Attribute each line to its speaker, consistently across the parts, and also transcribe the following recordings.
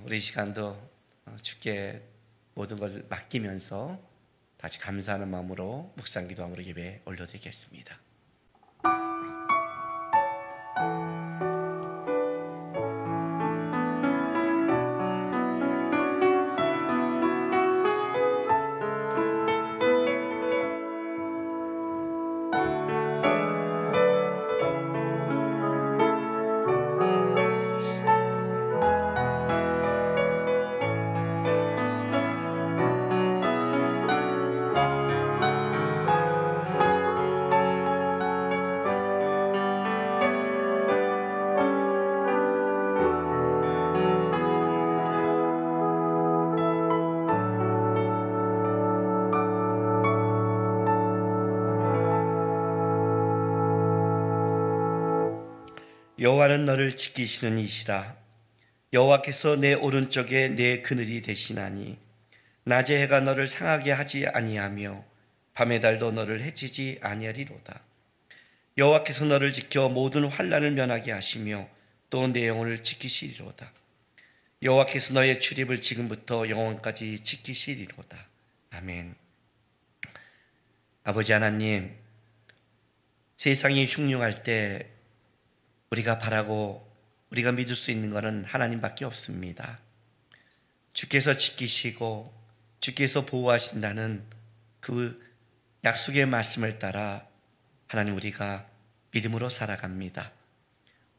Speaker 1: 우리 시간도 주께 모든 걸 맡기면서 다시 감사하는 마음으로 묵상 기도함으로 예배 올려드리겠습니다. 여호와는 너를 지키시는 이시라. 여호와께서 내 오른쪽에 내 그늘이 되시나니 낮의 해가 너를 상하게 하지 아니하며 밤의 달도 너를 해치지 아니하리로다. 여호와께서 너를 지켜 모든 환난을 면하게 하시며 또 내 영혼을 지키시리로다. 여호와께서 너의 출입을 지금부터 영원까지 지키시리로다. 아멘. 아버지 하나님, 세상이 흉흉할 때 우리가 바라고 우리가 믿을 수 있는 것은 하나님밖에 없습니다. 주께서 지키시고 주께서 보호하신다는 그 약속의 말씀을 따라 하나님 우리가 믿음으로 살아갑니다.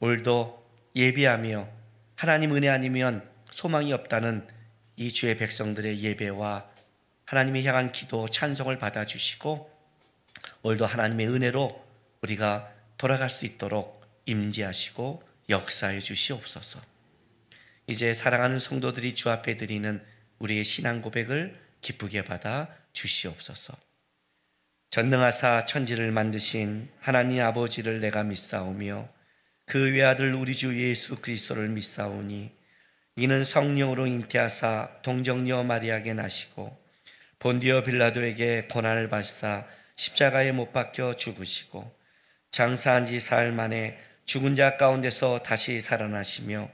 Speaker 1: 오늘도 예배하며 하나님 은혜 아니면 소망이 없다는 이 주의 백성들의 예배와 하나님을 향한 기도 찬송을 받아주시고 오늘도 하나님의 은혜로 우리가 돌아갈 수 있도록 임재하시고 역사해 주시옵소서. 이제 사랑하는 성도들이 주 앞에 드리는 우리의 신앙 고백을 기쁘게 받아 주시옵소서. 전능하사 천지를 만드신 하나님 아버지를 내가 믿사오며 그 외아들 우리 주 예수 그리스도를 믿사오니 이는 성령으로 잉태하사 동정녀 마리아에게 나시고 본디오 빌라도에게 고난을 받으사 십자가에 못 박혀 죽으시고 장사한 지 사흘 만에 죽은 자 가운데서 다시 살아나시며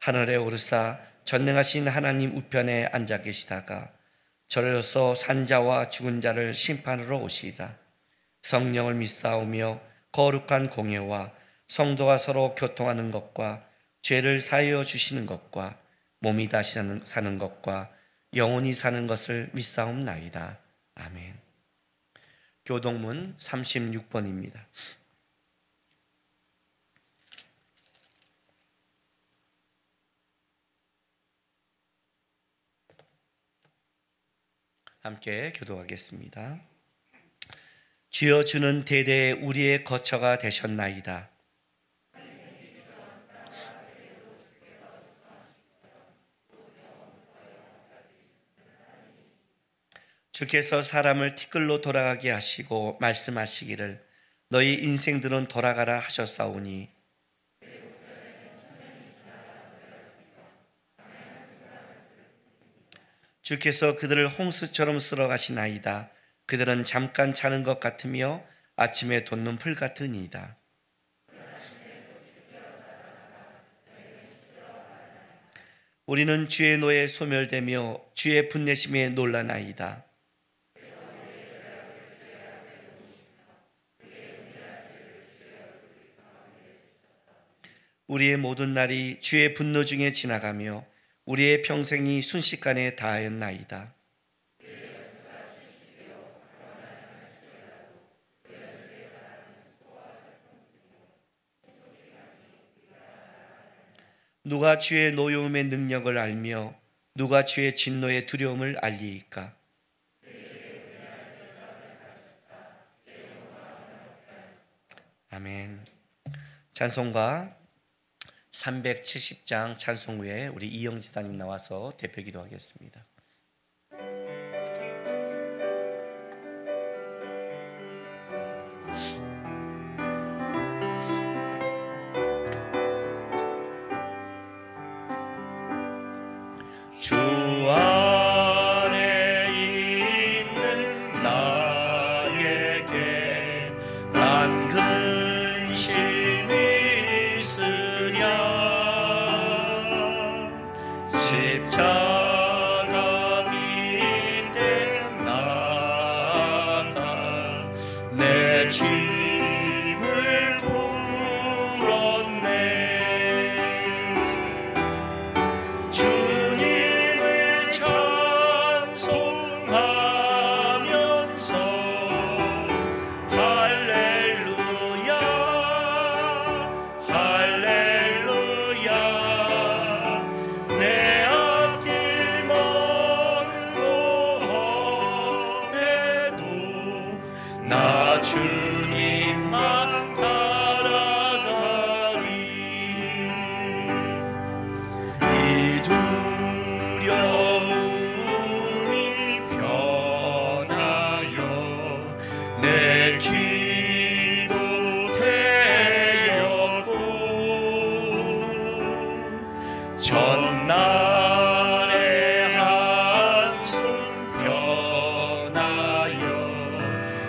Speaker 1: 하늘에 오르사 전능하신 하나님 우편에 앉아 계시다가 저로서 산자와 죽은 자를 심판으로 오시리라. 성령을 믿사오며 거룩한 공예와 성도가 서로 교통하는 것과 죄를 사하여 주시는 것과 몸이 다시 사는 것과 영원히 사는 것을 믿사옵나이다. 아멘. 교동문 36번입니다. 함께 교도하겠습니다. 주여, 주는 대대에 우리의 거처가 되셨나이다. 주께서 사람을 티끌로 돌아가게 하시고 말씀하시기를 너희 인생들은 돌아가라 하셨사오니 주께서 그들을 홍수처럼 쓸어 가시나이다. 그들은 잠깐 자는 것 같으며 아침에 돋는 풀 같으니이다. 우리는 주의 노에 소멸되며 주의 분내심에 놀라나이다. 우리의 모든 날이 주의 분노 중에 지나가며 우리의 평생이 순식간에 다하였나이다. 누가 주의 노여움의 능력을 알며 누가 주의 진노의 두려움을 알리이까? 아멘. 찬송가 370장 찬송 후에 우리 이영 지사님 나와서 대표 기도하겠습니다. 주 안에 있는 나에게 난 근심이 있으랴 십자가 밑에 나가 내 짐을 풀었네. 주님을 찬송하면서 할렐루야 할렐루야. 내 앞길 멀고 험해도 나 주님만 따라가리. 이 두려움이 변하여 내 기도 되었고 전날의 한숨 변하여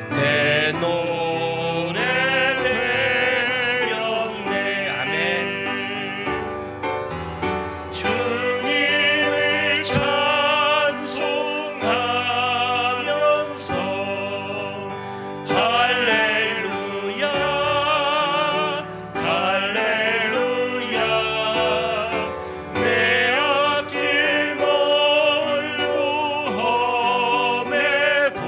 Speaker 1: 내 노래 되었네. 아멘. 주님을 찬송하면서 할렐루야 할렐루야. 내 앞길 멀고 험해도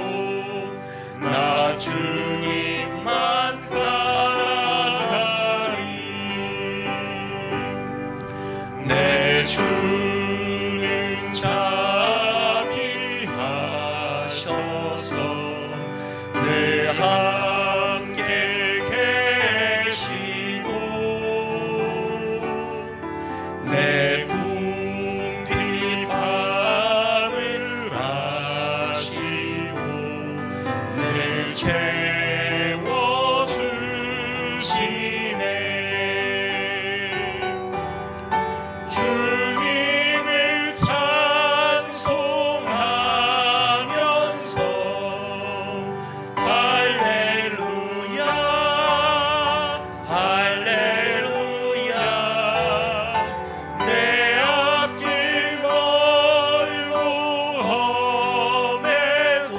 Speaker 1: 나 주님만 따라가리. 내 주는 자비하셔서 늘 함께 계시고 내 궁핍함을 아시고 늘 채워주시네. 주님을 찬송하면서 할렐루야 할렐루야. 내 앞길 멀고 험해도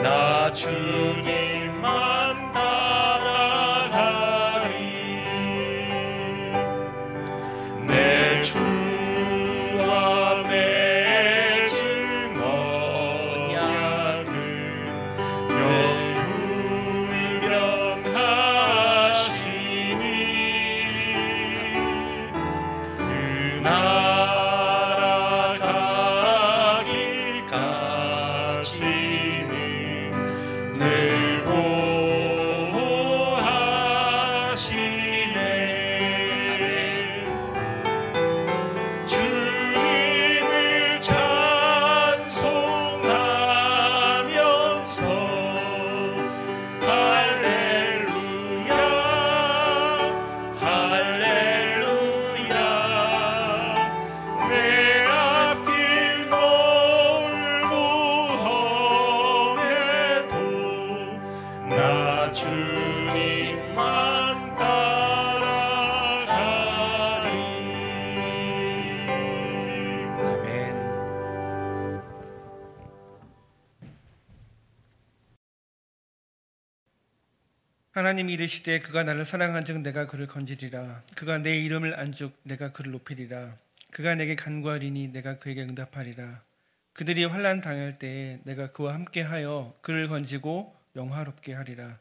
Speaker 1: 나 주님만 따라가리. 내 주와 맺은 언약은 영불변하시니 그 나라 가기까지는 늘 보호하시네. 주님을 찬송하면서 할렐루야 할렐루야. 내 앞길 멀고 험해도 나 주님만 따라가리. 아멘.
Speaker 2: 하나님이 이르시되 그가 나를 사랑한즉 내가 그를 건지리라. 그가 내 이름을 안즉 내가 그를 높이리라. 그가 내게 간구하리니 내가 그에게 응답하리라. 그들이 환난 당할 때에 내가 그와 함께하여 그를 건지고 영화롭게 하리라.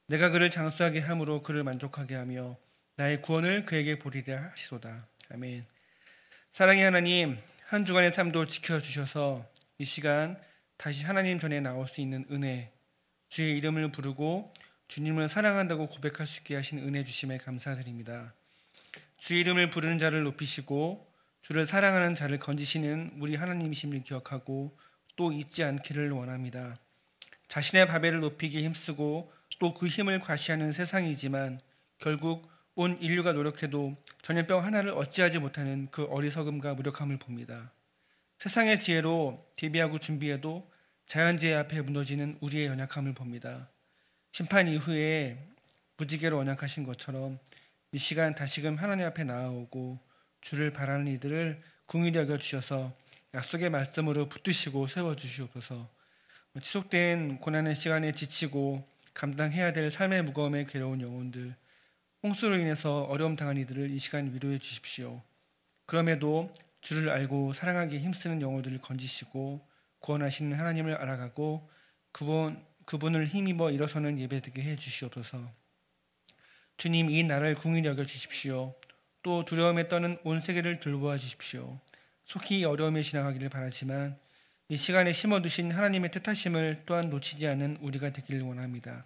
Speaker 2: 내가 그를 장수하게 함으로 그를 만족하게 하며 나의 구원을 그에게 보리라 하시도다. 아멘. 사랑의 하나님, 한 주간의 삶도 지켜주셔서 이 시간 다시 하나님 전에 나올 수 있는 은혜, 주의 이름을 부르고 주님을 사랑한다고 고백할 수 있게 하신 은혜 주심에 감사드립니다. 주의 이름을 부르는 자를 높이시고 주를 사랑하는 자를 건지시는 우리 하나님이심을 기억하고 또 잊지 않기를 원합니다. 자신의 바벨을 높이기에 힘쓰고 또 그 힘을 과시하는 세상이지만 결국 온 인류가 노력해도 전염병 하나를 어찌하지 못하는 그 어리석음과 무력함을 봅니다. 세상의 지혜로 대비하고 준비해도 자연재해 앞에 무너지는 우리의 연약함을 봅니다. 심판 이후에 무지개로 언약하신 것처럼 이 시간 다시금 하나님 앞에 나아오고 주를 바라는 이들을 긍휼히 여겨 주셔서 약속의 말씀으로 붙드시고 세워주시옵소서. 지속된 고난의 시간에 지치고 감당해야 될 삶의 무거움에 괴로운 영혼들, 홍수로 인해서 어려움 당한 이들을 이 시간 위로해 주십시오. 그럼에도 주를 알고 사랑하기 힘쓰는 영혼들을 건지시고 구원하시는 하나님을 알아가고 그분을 힘입어 일어서는 예배드리게 해 주시옵소서. 주님, 이 나라를 긍휼히 여겨 주십시오. 또 두려움에 떠는 온 세계를 돌보아 주십시오. 속히 어려움에 지나가기를 바라지만 이 시간에 심어두신 하나님의 뜻하심을 또한 놓치지 않은 우리가 되기를 원합니다.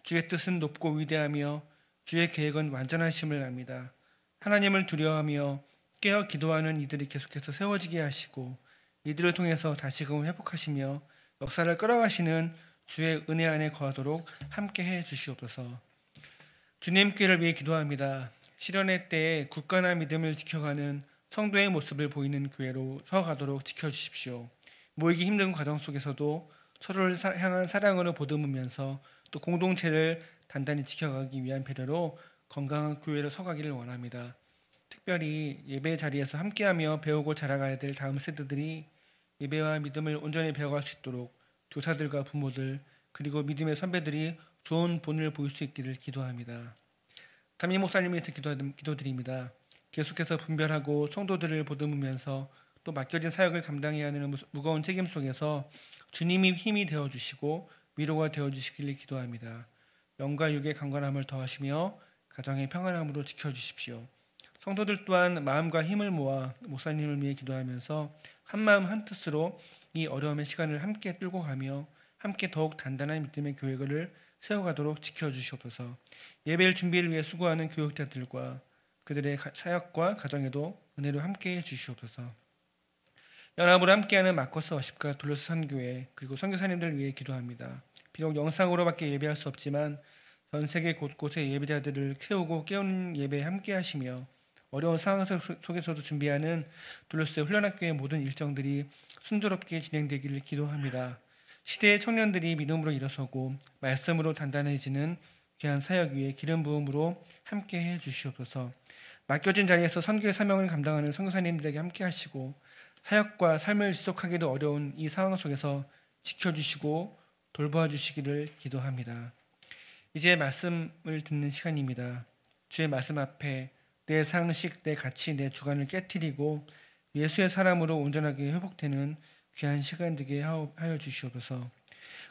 Speaker 2: 주의 뜻은 높고 위대하며 주의 계획은 완전하심을 압니다. 하나님을 두려워하며 깨어 기도하는 이들이 계속해서 세워지게 하시고 이들을 통해서 다시금 회복하시며 역사를 끌어가시는 주의 은혜 안에 거하도록 함께해 주시옵소서. 주님께를 위해 기도합니다. 시련의 때에 굳건한 믿음을 지켜가는 성도의 모습을 보이는 교회로 서가도록 지켜주십시오. 모이기 힘든 과정 속에서도 서로를 향한 사랑으로 보듬으면서 또 공동체를 단단히 지켜가기 위한 배려로 건강한 교회로 서가기를 원합니다. 특별히 예배 자리에서 함께하며 배우고 자라가야 될 다음 세대들이 예배와 믿음을 온전히 배워갈 수 있도록 교사들과 부모들 그리고 믿음의 선배들이 좋은 본을 보일 수 있기를 기도합니다. 담임 목사님 위해서 기도드립니다. 계속해서 분별하고 성도들을 보듬으면서 또 맡겨진 사역을 감당해야 하는 무거운 책임 속에서 주님이 힘이 되어주시고 위로가 되어주시기를 기도합니다. 영과 육의 강건함을 더하시며 가정의 평안함으로 지켜주십시오. 성도들 또한 마음과 힘을 모아 목사님을 위해 기도하면서 한마음 한뜻으로 이 어려움의 시간을 함께 끌고 가며 함께 더욱 단단한 믿음의 교회를 세워가도록 지켜주시옵소서. 예배를 준비를 위해 수고하는 교육자들과 그들의 사역과 가정에도 은혜로 함께해 주시옵소서. 연합으로 함께하는 마커스 워십과 둘러스 선교회 그리고 선교사님들 위해 기도합니다. 비록 영상으로밖에 예배할 수 없지만 전 세계 곳곳에 예배자들을 세우고 깨우는 예배에 함께하시며 어려운 상황 속에서도 준비하는 둘러스의 훈련학교의 모든 일정들이 순조롭게 진행되기를 기도합니다. 시대의 청년들이 믿음으로 일어서고 말씀으로 단단해지는 귀한 사역 위에 기름 부음으로 함께해 주시옵소서. 맡겨진 자리에서 선교의 사명을 감당하는 선교사님들에게 함께하시고 사역과 삶을 지속하기도 어려운 이 상황 속에서 지켜주시고 돌보아 주시기를 기도합니다. 이제 말씀을 듣는 시간입니다. 주의 말씀 앞에 내 상식, 내 가치, 내 주관을 깨트리고 예수의 사람으로 온전하게 회복되는 귀한 시간 되게 하여 주시옵소서.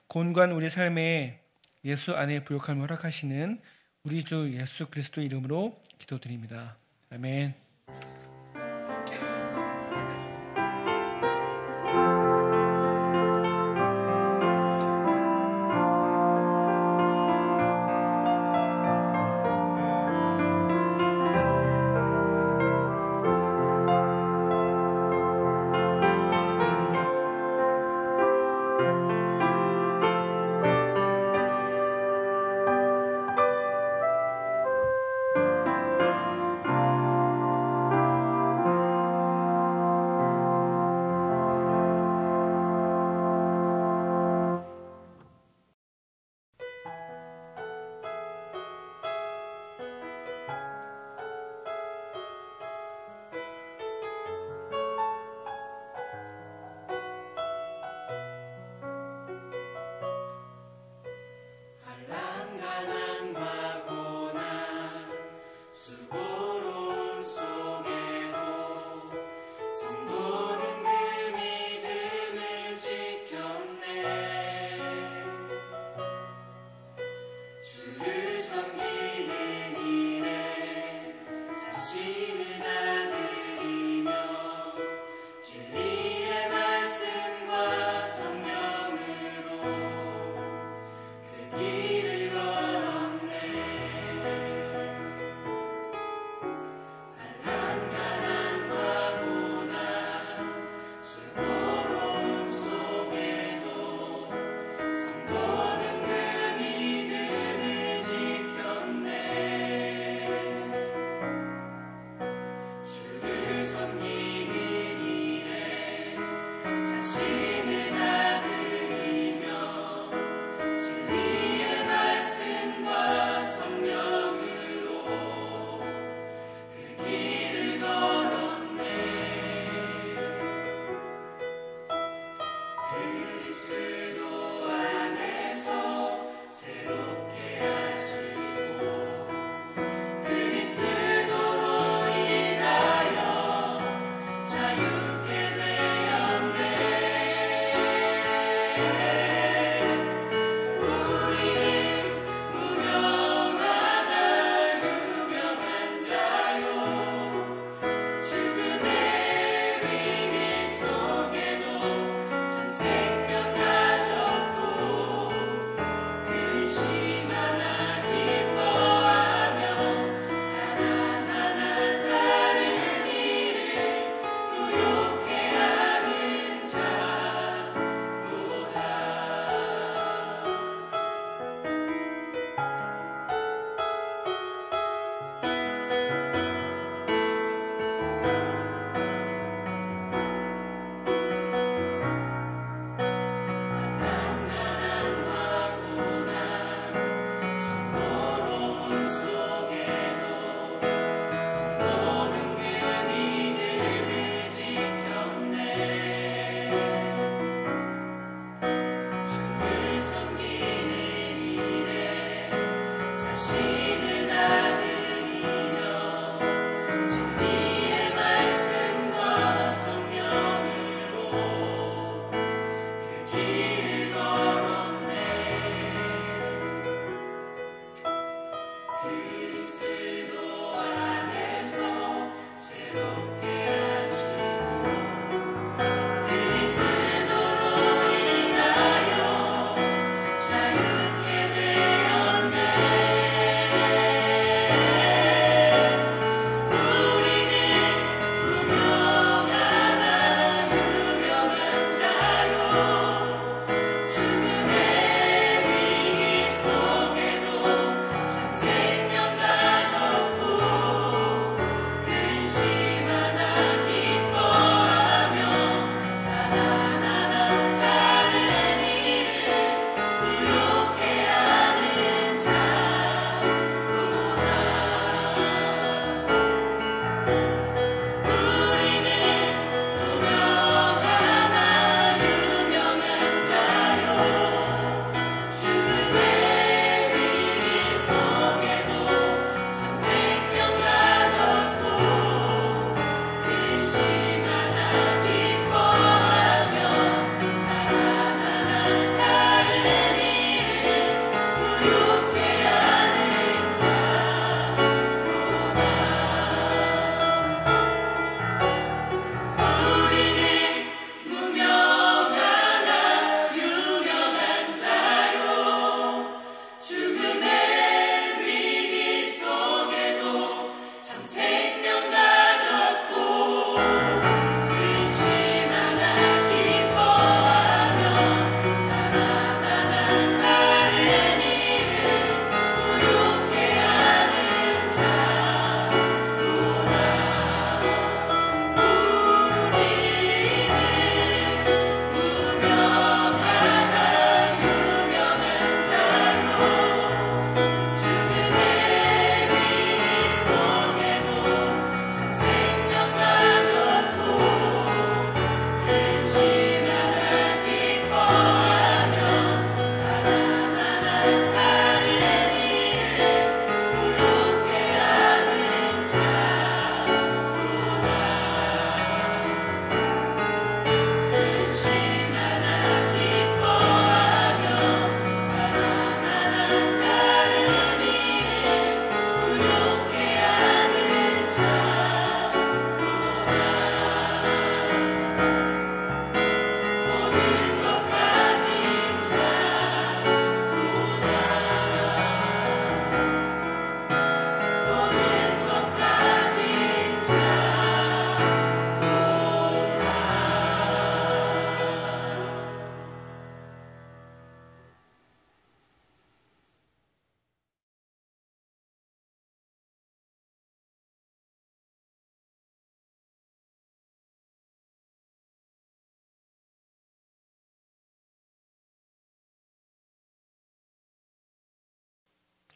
Speaker 2: 곤고한 우리 삶에 예수 안에 부욕함을 허락하시는 우리 주 예수 그리스도 이름으로 기도드립니다. 아멘.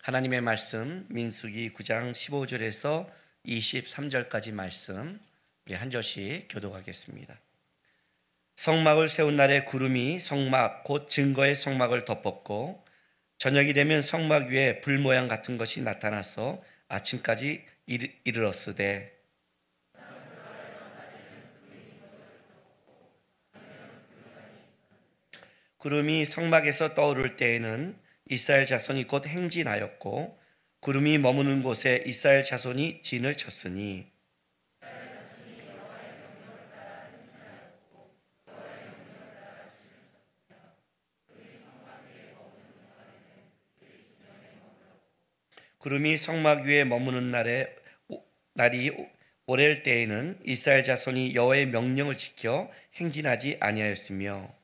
Speaker 1: 하나님의 말씀 민수기 9장 15절에서 23절까지 말씀 우리 한 절씩 교독하겠습니다. 성막을 세운 날에 구름이 성막 곧 증거의 성막을 덮었고 저녁이 되면 성막 위에 불 모양 같은 것이 나타나서 아침까지 이르렀으되 구름이 성막에서 떠오를 때에는 이스라엘 자손이 곧 행진하였고 구름이 머무는 곳에 이스라엘 자손이 진을 쳤으니 구름이 성막 위에 머무는 날이 오랠 때에는 이스라엘 자손이 여호와의 명령을 지켜 행진하지 아니하였으며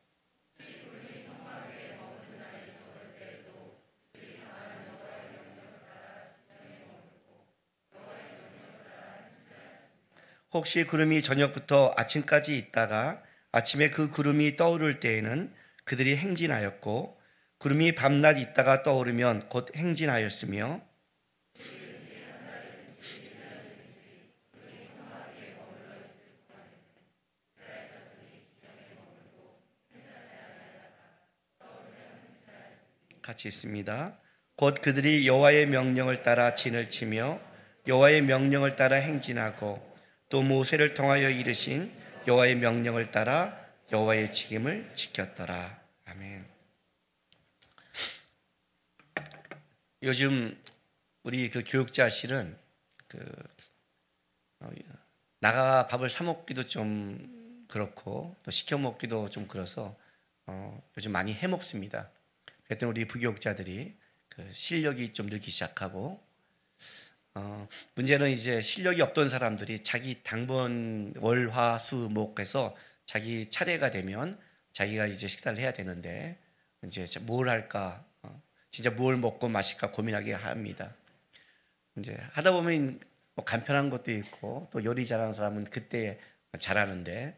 Speaker 1: 혹시 구름이 저녁부터 아침까지 있다가 아침에 그 구름이 떠오를 때에는 그들이 행진하였고 구름이 밤낮 있다가 떠오르면 곧 행진하였으며 같이 있습니다. 곧 그들이 여호와의 명령을 따라 진을 치며 여호와의 명령을 따라 행진하고 또 모세를 통하여 이르신 여호와의 명령을 따라 여호와의 책임을 지켰더라. 아멘. 요즘 우리 교육자실은 나가 밥을 사 먹기도 좀 그렇고 또 시켜 먹기도 좀 그래서 요즘 많이 해 먹습니다. 그랬더니 우리 부교육자들이 그 실력이 좀 늘기 시작하고 문제는 이제 실력이 없던 사람들이 자기 당번 월화수목해서 자기 차례가 되면 자기가 이제 식사를 해야 되는데 이제 뭘 할까 진짜 뭘 먹고 마실까 고민하게 합니다. 이제 하다 보면 뭐 간편한 것도 있고 또 요리 잘하는 사람은 그때 잘하는데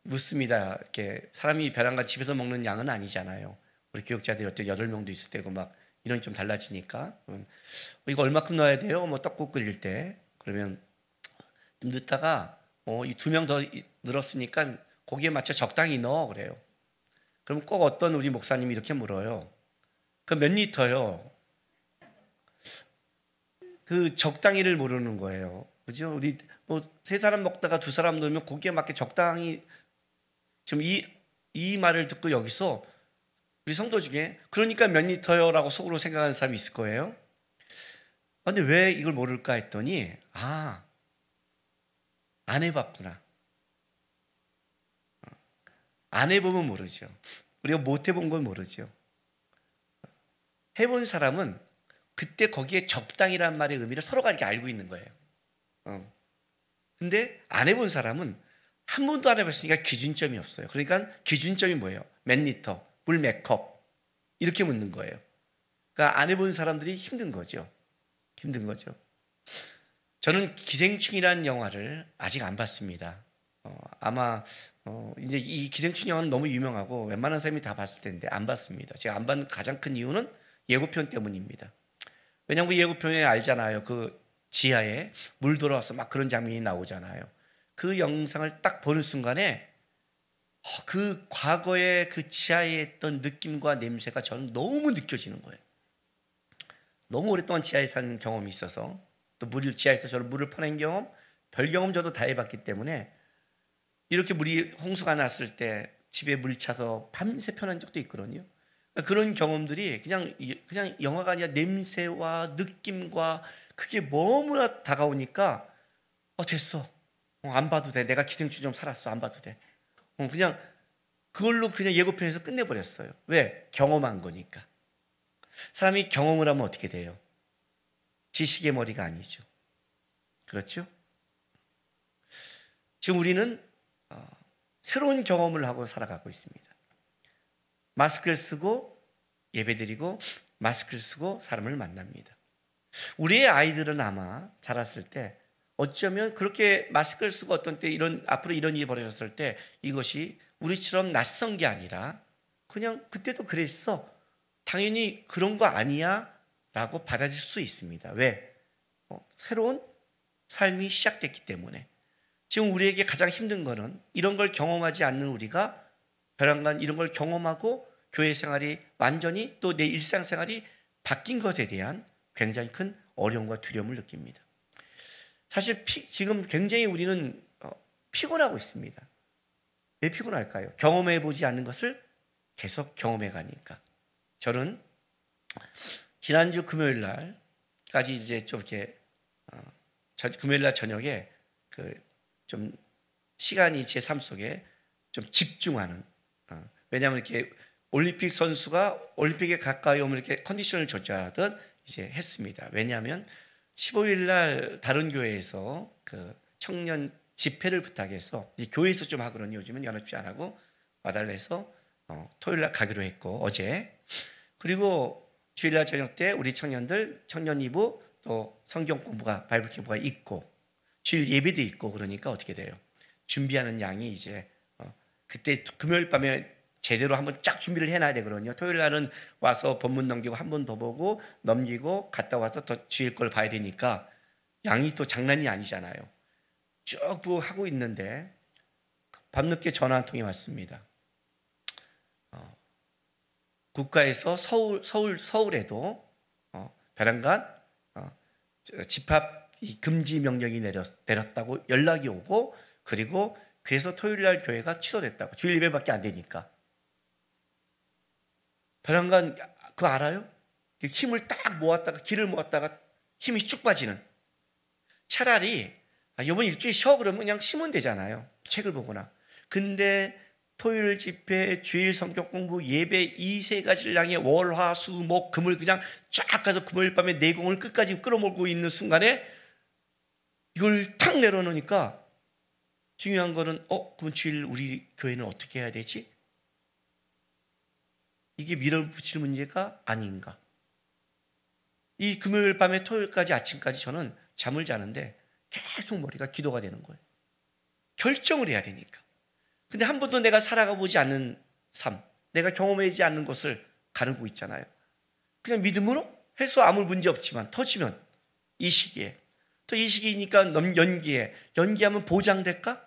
Speaker 1: 묻습니다. 이렇게 사람이 벼랑과 집에서 먹는 양은 아니잖아요. 우리 교육자들이 어떤 8명도 있을 때고 막 이런 좀 달라지니까 이거 얼마큼 넣어야 돼요? 뭐 떡국 끓일 때 그러면 좀 넣다가 이 2명 더 늘었으니까 거기에 맞춰 적당히 넣어 그래요. 그럼 꼭 어떤 우리 목사님이 이렇게 물어요. 그 몇 리터요? 그 적당히를 모르는 거예요. 그죠? 우리 뭐 3사람 먹다가 2사람 넣으면 거기에 맞게 적당히 지금 이 말을 듣고 여기서 우리 성도 중에 그러니까 몇 리터요라고 속으로 생각하는 사람이 있을 거예요. 근데 왜 이걸 모를까 했더니 안 해봤구나. 안 해보면 모르죠. 우리가 못 해본 건 모르죠. 해본 사람은 그때 거기에 적당이란 말의 의미를 서로가 이렇게 알고 있는 거예요. 근데 안 해본 사람은 한 번도 안 해봤으니까 기준점이 없어요. 그러니까 기준점이 뭐예요? 몇 리터, 물 몇 컵 이렇게 묻는 거예요. 그러니까 안 해본 사람들이 힘든 거죠. 힘든 거죠. 저는 기생충이라는 영화를 아직 안 봤습니다. 아마 이제 이 기생충 영화는 너무 유명하고 웬만한 사람이 다 봤을 텐데 안 봤습니다. 제가 안 봤는 가장 큰 이유는 예고편 때문입니다. 왜냐하면 그 예고편에 알잖아요. 그 지하에 물 들어와서 막 그런 장면이 나오잖아요. 그 영상을 딱 보는 순간에 그 과거의 그 지하에 있던 느낌과 냄새가 저는 너무 느껴지는 거예요. 너무 오랫동안 지하에 산 경험이 있어서 또 지하에서 저는 물을 퍼낸 경험, 별 경험 저도 다 해봤기 때문에 이렇게 물이 홍수가 났을 때 집에 물 차서 밤새 편한 적도 있거든요. 그런 경험들이 그냥 영화가 아니라 냄새와 느낌과 그게 너무나 다가오니까 됐어. 안 봐도 돼. 내가 기생충 좀 살았어. 안 봐도 돼. 그냥 그걸로 그냥 예고편에서 끝내버렸어요. 왜? 경험한 거니까. 사람이 경험을 하면 어떻게 돼요? 지식의 머리가 아니죠. 그렇죠? 지금 우리는 새로운 경험을 하고 살아가고 있습니다. 마스크를 쓰고 예배드리고 마스크를 쓰고 사람을 만납니다. 우리의 아이들은 아마 자랐을 때 어쩌면 그렇게 마스크를 쓰고 어떤 때 앞으로 이런 일이 벌어졌을 때 이것이 우리처럼 낯선 게 아니라 그냥 그때도 그랬어. 당연히 그런 거 아니야 라고 받아들일 수 있습니다. 왜? 새로운 삶이 시작됐기 때문에. 지금 우리에게 가장 힘든 거는 이런 걸 경험하지 않는 우리가 벼랑간 이런 걸 경험하고 교회 생활이 완전히 또 내 일상생활이 바뀐 것에 대한 굉장히 큰 어려움과 두려움을 느낍니다. 사실 지금 굉장히 우리는 피곤하고 있습니다. 왜 피곤할까요? 경험해보지 않는 것을 계속 경험해 가니까. 저는 지난주 금요일 날까지 이제 좀 이렇게 금요일 날 저녁에 좀 시간이 제 삶 속에 좀 집중하는 왜냐하면 이렇게 올림픽 선수가 올림픽에 가까이 오면 이렇게 컨디션을 조절하듯 이제 했습니다. 왜냐하면 15일 날 다른 교회에서 그 청년 집회를 부탁해서 이제 교회에서 좀 하거든요. 요즘은 연합시 안 하고 와달래서 토요일 날 가기로 했고 어제 그리고 주일 날 저녁 때 우리 청년들 청년 2부 또 성경 공부가 바이블 공부가 있고 주일 예배도 있고 그러니까 어떻게 돼요? 준비하는 양이 이제 그때 금요일 밤에 제대로 한번 쫙 준비를 해놔야 되거든요. 토요일 날은 와서 본문 넘기고 한 번 더 보고 넘기고 갔다 와서 더 주일 걸 봐야 되니까 양이 또 장난이 아니잖아요. 쭉 보고 하고 있는데 밤늦게 전화 한 통이 왔습니다. 국가에서 서울에도 벼랑간 집합 금지 명령이 내렸다고 연락이 오고 그리고 그래서 토요일 날 교회가 취소됐다고. 주일 예배밖에 안 되니까. 벼랑간 그거 알아요? 힘을 딱 모았다가 기를 모았다가 힘이 쭉 빠지는. 차라리 이번 일주일 쉬어 그러면 그냥 쉬면 되잖아요. 책을 보거나. 근데 토요일 집회, 주일 성경 공부, 예배 이 세 가지를 향해 월, 화, 수, 목, 금을 그냥 쫙 가서 금요일 밤에 내공을 끝까지 끌어몰고 있는 순간에 이걸 탁 내려놓으니까 중요한 거는 그럼 주일 우리 교회는 어떻게 해야 되지? 이게 밀어붙일 문제가 아닌가? 이 금요일 밤에 토요일까지 아침까지 저는 잠을 자는데 계속 머리가 기도가 되는 거예요. 결정을 해야 되니까. 근데 한 번도 내가 살아가 보지 않는 삶, 내가 경험하지 않는 것을 가르고 있잖아요. 그냥 믿음으로 해서 아무 문제 없지만 터지면 이 시기에 또 이 시기니까 연기하면 보장될까?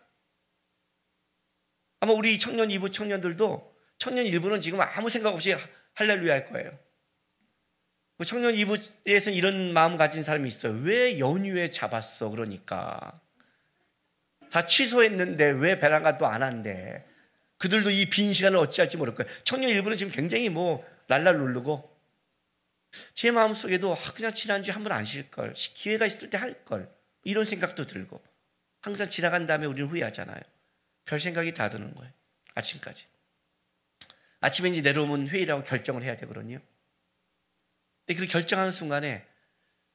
Speaker 1: 아마 우리 청년 2부 청년들도 청년 1부는 지금 아무 생각 없이 할렐루야 할 거예요. 청년 2부에서는 이런 마음 가진 사람이 있어요. 왜 연휴에 잡았어? 그러니까 다 취소했는데 왜 베란가도 안 한대? 그들도 이 빈 시간을 어찌할지 모를 거예요. 청년 1부는 지금 굉장히 랄랄 누르고 제 마음속에도 그냥 지난주에 한 번 안 쉴 걸, 기회가 있을 때 할 걸, 이런 생각도 들고 항상 지나간 다음에 우리는 후회하잖아요. 별 생각이 다 드는 거예요. 아침까지. 아침에 이제 내려오면 회의라고 결정을 해야 되거든요. 근데 그 결정하는 순간에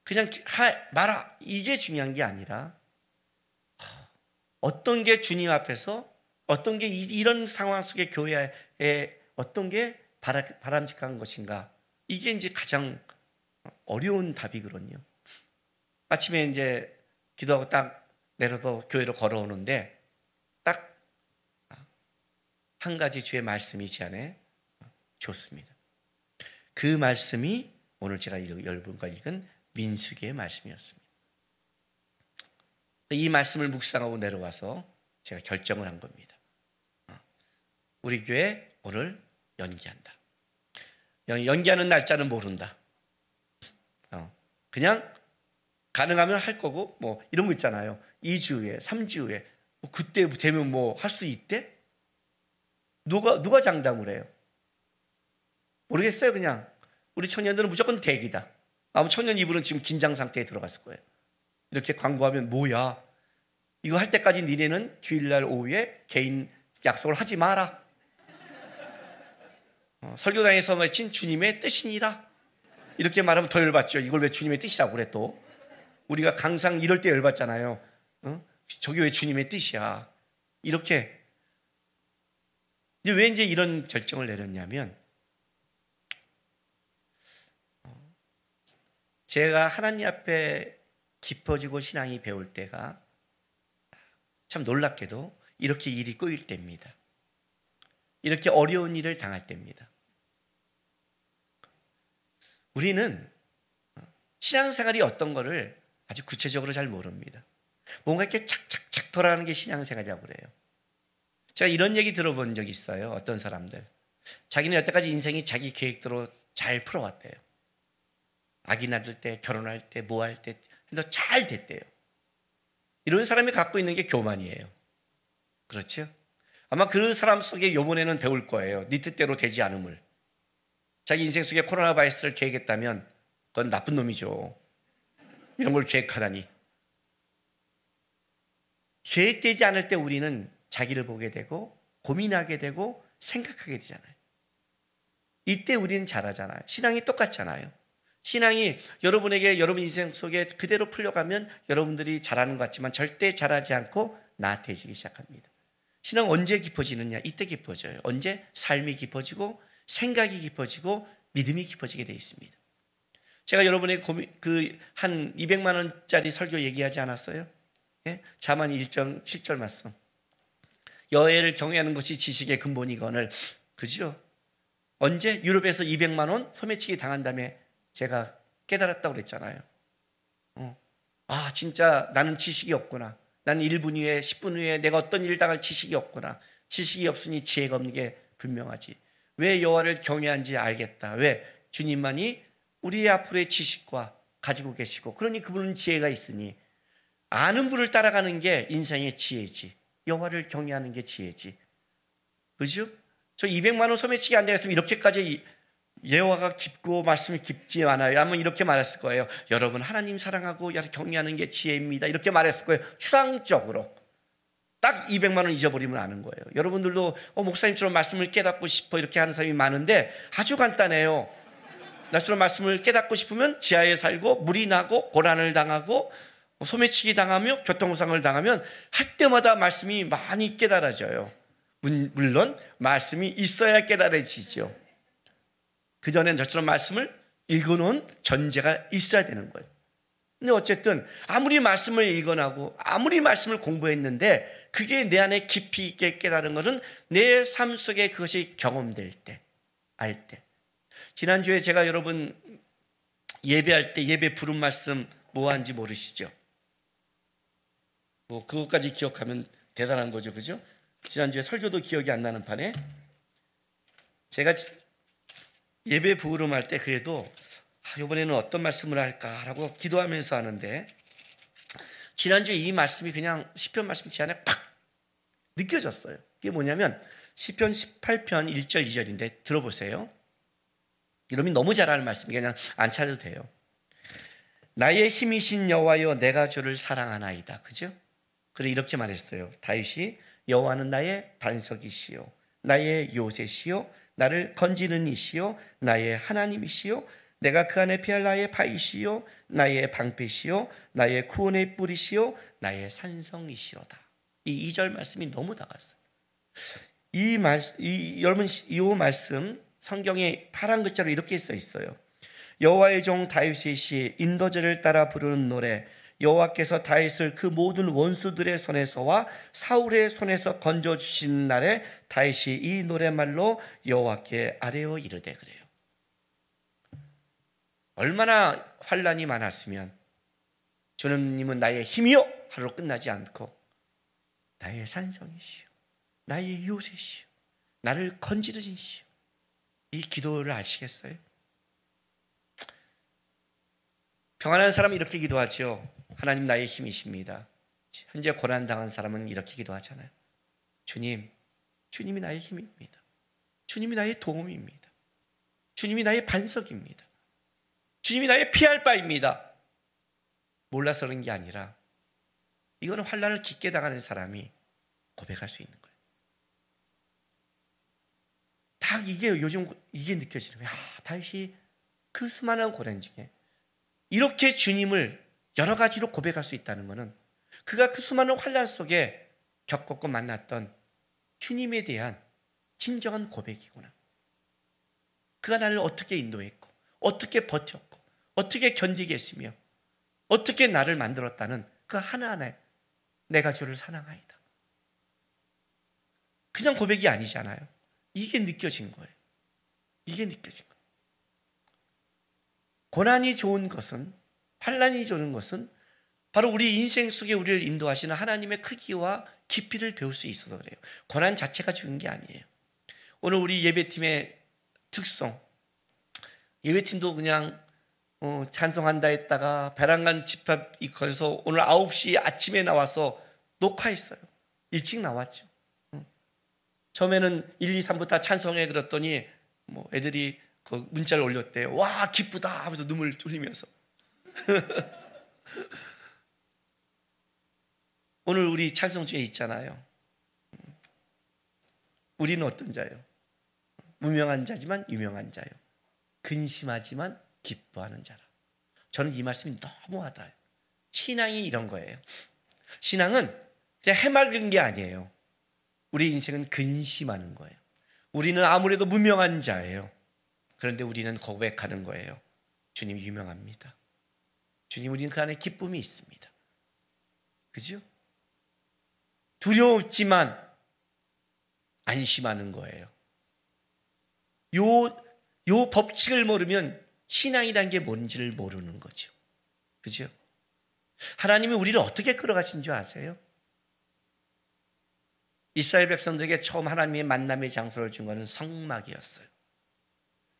Speaker 1: 그냥 말아 이게 중요한 게 아니라 어떤 게 주님 앞에서 어떤 게 이런 상황 속에 교회에 어떤 게 바람직한 것인가, 이게 이제 가장 어려운 답이거든요. 아침에 이제 기도하고 딱 내려서 교회로 걸어오는데 딱 한 가지 주의 말씀이 제 안에 좋습니다. 그 말씀이 오늘 제가 여러분과 읽은 민수기의 말씀이었습니다. 이 말씀을 묵상하고 내려와서 제가 결정을 한 겁니다. 우리 교회 오늘 연기한다. 연기하는 날짜는 모른다. 그냥 가능하면 할 거고 이런 거 있잖아요. 2주 후에 3주 후에 그때 되면 할 수 있대? 누가 장담을 해요? 모르겠어요. 그냥 우리 청년들은 무조건 대기다. 아마 청년 2부는 지금 긴장 상태에 들어갔을 거예요. 이렇게 광고하면 뭐야? 이거 할 때까지 니네는 주일날 오후에 개인 약속을 하지 마라. 설교당에서 맺힌 주님의 뜻이니라. 이렇게 말하면 더 열받죠. 이걸 왜 주님의 뜻이라고 그래 또. 우리가 항상 이럴 때 열받잖아요. 저게 왜 주님의 뜻이야. 이렇게. 왜 이제 이런 결정을 내렸냐면 제가 하나님 앞에 깊어지고 신앙이 배울 때가 참 놀랍게도 이렇게 일이 꼬일 때입니다. 이렇게 어려운 일을 당할 때입니다. 우리는 신앙생활이 어떤 거를 아주 구체적으로 잘 모릅니다. 뭔가 이렇게 착착착 돌아가는 게 신앙생활이라고 그래요. 제가 이런 얘기 들어본 적이 있어요. 어떤 사람들. 자기는 여태까지 인생이 자기 계획대로 잘 풀어왔대요. 아기 낳을 때, 결혼할 때, 뭐 할 때 해서 잘 됐대요. 이런 사람이 갖고 있는 게 교만이에요. 그렇죠? 아마 그 사람 속에 요번에는 배울 거예요. 네 뜻대로 되지 않음을. 자기 인생 속에 코로나 바이러스를 계획했다면 그건 나쁜 놈이죠. 이런 걸 계획하다니. 계획되지 않을 때 우리는 자기를 보게 되고 고민하게 되고 생각하게 되잖아요. 이때 우리는 잘하잖아요. 신앙이 똑같잖아요. 신앙이 여러분에게 여러분 인생 속에 그대로 풀려가면 여러분들이 잘하는 것 같지만 절대 잘하지 않고 나태해지기 시작합니다. 신앙 언제 깊어지느냐? 이때 깊어져요. 언제? 삶이 깊어지고 생각이 깊어지고 믿음이 깊어지게 되어 있습니다. 제가 여러분에게 한 200만 원짜리 설교 얘기하지 않았어요? 예? 자만 1장 7절 말씀. 여호와를 경외하는 것이 지식의 근본이거늘. 그죠? 언제? 유럽에서 200만 원 소매치기 당한 다음에 제가 깨달았다고 그랬잖아요. 진짜 나는 지식이 없구나. 나는 1분 후에 10분 후에 내가 어떤 일을 당할 지식이 없구나. 지식이 없으니 지혜가 없는 게 분명하지. 왜 여호와를 경외한지 알겠다. 왜? 주님만이 우리의 앞으로의 지식과 가지고 계시고 그러니 그분은 지혜가 있으니 아는 분을 따라가는 게 인생의 지혜지. 여호와를 경외하는 게 지혜지. 그죠? 저 200만 원 소매치기 안 되겠으면 이렇게까지 여호와가 깊고 말씀이 깊지 않아요. 아마 이렇게 말했을 거예요. 여러분 하나님 사랑하고 경외하는 게 지혜입니다. 이렇게 말했을 거예요. 추상적으로. 딱 200만 원 잊어버리면 아는 거예요. 여러분들도 목사님처럼 말씀을 깨닫고 싶어 이렇게 하는 사람이 많은데 아주 간단해요. 나처럼 말씀을 깨닫고 싶으면 지하에 살고 물이 나고 고난을 당하고 소매치기 당하며 교통상을 당하면 할 때마다 말씀이 많이 깨달아져요. 물론 말씀이 있어야 깨달아지죠. 그전엔 저처럼 말씀을 읽어놓은 전제가 있어야 되는 거예요. 근데 어쨌든 아무리 말씀을 읽어나고 아무리 말씀을 공부했는데 그게 내 안에 깊이 있게 깨달은 것은 내 삶 속에 그것이 경험될 때, 알 때. 지난주에 제가 여러분 예배할 때 예배 부른 말씀 뭐 한지 모르시죠? 뭐 그것까지 기억하면 대단한 거죠, 그죠? 지난주에 설교도 기억이 안 나는 판에 제가 예배 부름할 때 그래도 이번에는 어떤 말씀을 할까라고 기도하면서 하는데 지난주에 이 말씀이 그냥 시편 말씀 제 안에 팍 느껴졌어요. 이게 뭐냐면 시편 18편 1절 2절인데 들어보세요. 여러분이 너무 잘 아는 말씀이니까 그냥 안 찾아도 돼요. 나의 힘이신 여호와여 내가 주를 사랑하나이다. 그죠? 그래 이렇게 말했어요. 다윗이 여호와는 나의 반석이시요 나의 요새시요 나를 건지는 이시요 나의 하나님이시요 내가 그 안에 피할 나의 바위시요 나의 방패시요 나의 구원의 뿌리시요 나의 산성이시로다. 이 2절 말씀이 너무 다가왔어요. 여러분 이 말씀 성경에 파란 글자로 이렇게 써 있어요. 여호와의 종 다윗의 시 인도절을 따라 부르는 노래. 여호와께서 다윗을 그 모든 원수들의 손에서와 사울의 손에서 건져주신 날에 다윗이 이 노래말로 여호와께 아뢰어 이르되. 그래요. 얼마나 환난이 많았으면 주님은 나의 힘이요 하루 끝나지 않고 나의 산성이시오 나의 요새시오 나를 건지르시오. 이 기도를 아시겠어요? 평안한 사람은 이렇게 기도하죠. 하나님 나의 힘이십니다. 현재 고난당한 사람은 이렇게 기도하잖아요. 주님이 나의 힘입니다. 주님이 나의 도움입니다. 주님이 나의 반석입니다. 주님이 나의 피할 바입니다. 몰라서 그런 게 아니라 이거는 환난을 깊게 당하는 사람이 고백할 수 있는 거예요. 딱 이게 요즘 이게 느껴지는 거예요. 다윗이 그 수많은 고난 중에 이렇게 주님을 여러 가지로 고백할 수 있다는 것은 그가 그 수많은 환난 속에 겪었고 만났던 주님에 대한 진정한 고백이구나. 그가 나를 어떻게 인도했고 어떻게 버텼고 어떻게 견디게 했으며 어떻게 나를 만들었다는 그 하나하나에 내가 주를 사랑하이다. 그냥 고백이 아니잖아요. 이게 느껴진 거예요. 이게 느껴진 거예요. 고난이 좋은 것은, 환난이 좋은 것은 바로 우리 인생 속에 우리를 인도하시는 하나님의 크기와 깊이를 배울 수 있어서 그래요. 고난 자체가 좋은 게 아니에요. 오늘 우리 예배팀의 특성, 예배팀도 그냥 찬송한다 했다가 베란간 집합 거기서 오늘 9시 아침에 나와서 녹화했어요. 일찍 나왔죠. 처음에는 1, 2, 3부터 다 찬송해 그랬더니 애들이 그 문자를 올렸대. 와 기쁘다 하면서 눈물 흘리면서 오늘 우리 찬송 중에 있잖아요. 우리는 어떤 자요? 무명한 자지만 유명한 자요. 근심하지만 기뻐하는 자라. 저는 이 말씀이 너무 와닿아요. 신앙이 이런 거예요. 신앙은 그냥 해맑은 게 아니에요. 우리 인생은 근심하는 거예요. 우리는 아무래도 무명한 자예요. 그런데 우리는 고백하는 거예요. 주님 유명합니다. 주님 우리는 그 안에 기쁨이 있습니다. 그죠? 두려웠지만 안심하는 거예요. 요 법칙을 모르면 신앙이라는 게 뭔지를 모르는 거죠. 그죠? 하나님이 우리를 어떻게 끌어가신 줄 아세요? 이스라엘 백성들에게 처음 하나님의 만남의 장소를 준 것은 성막이었어요.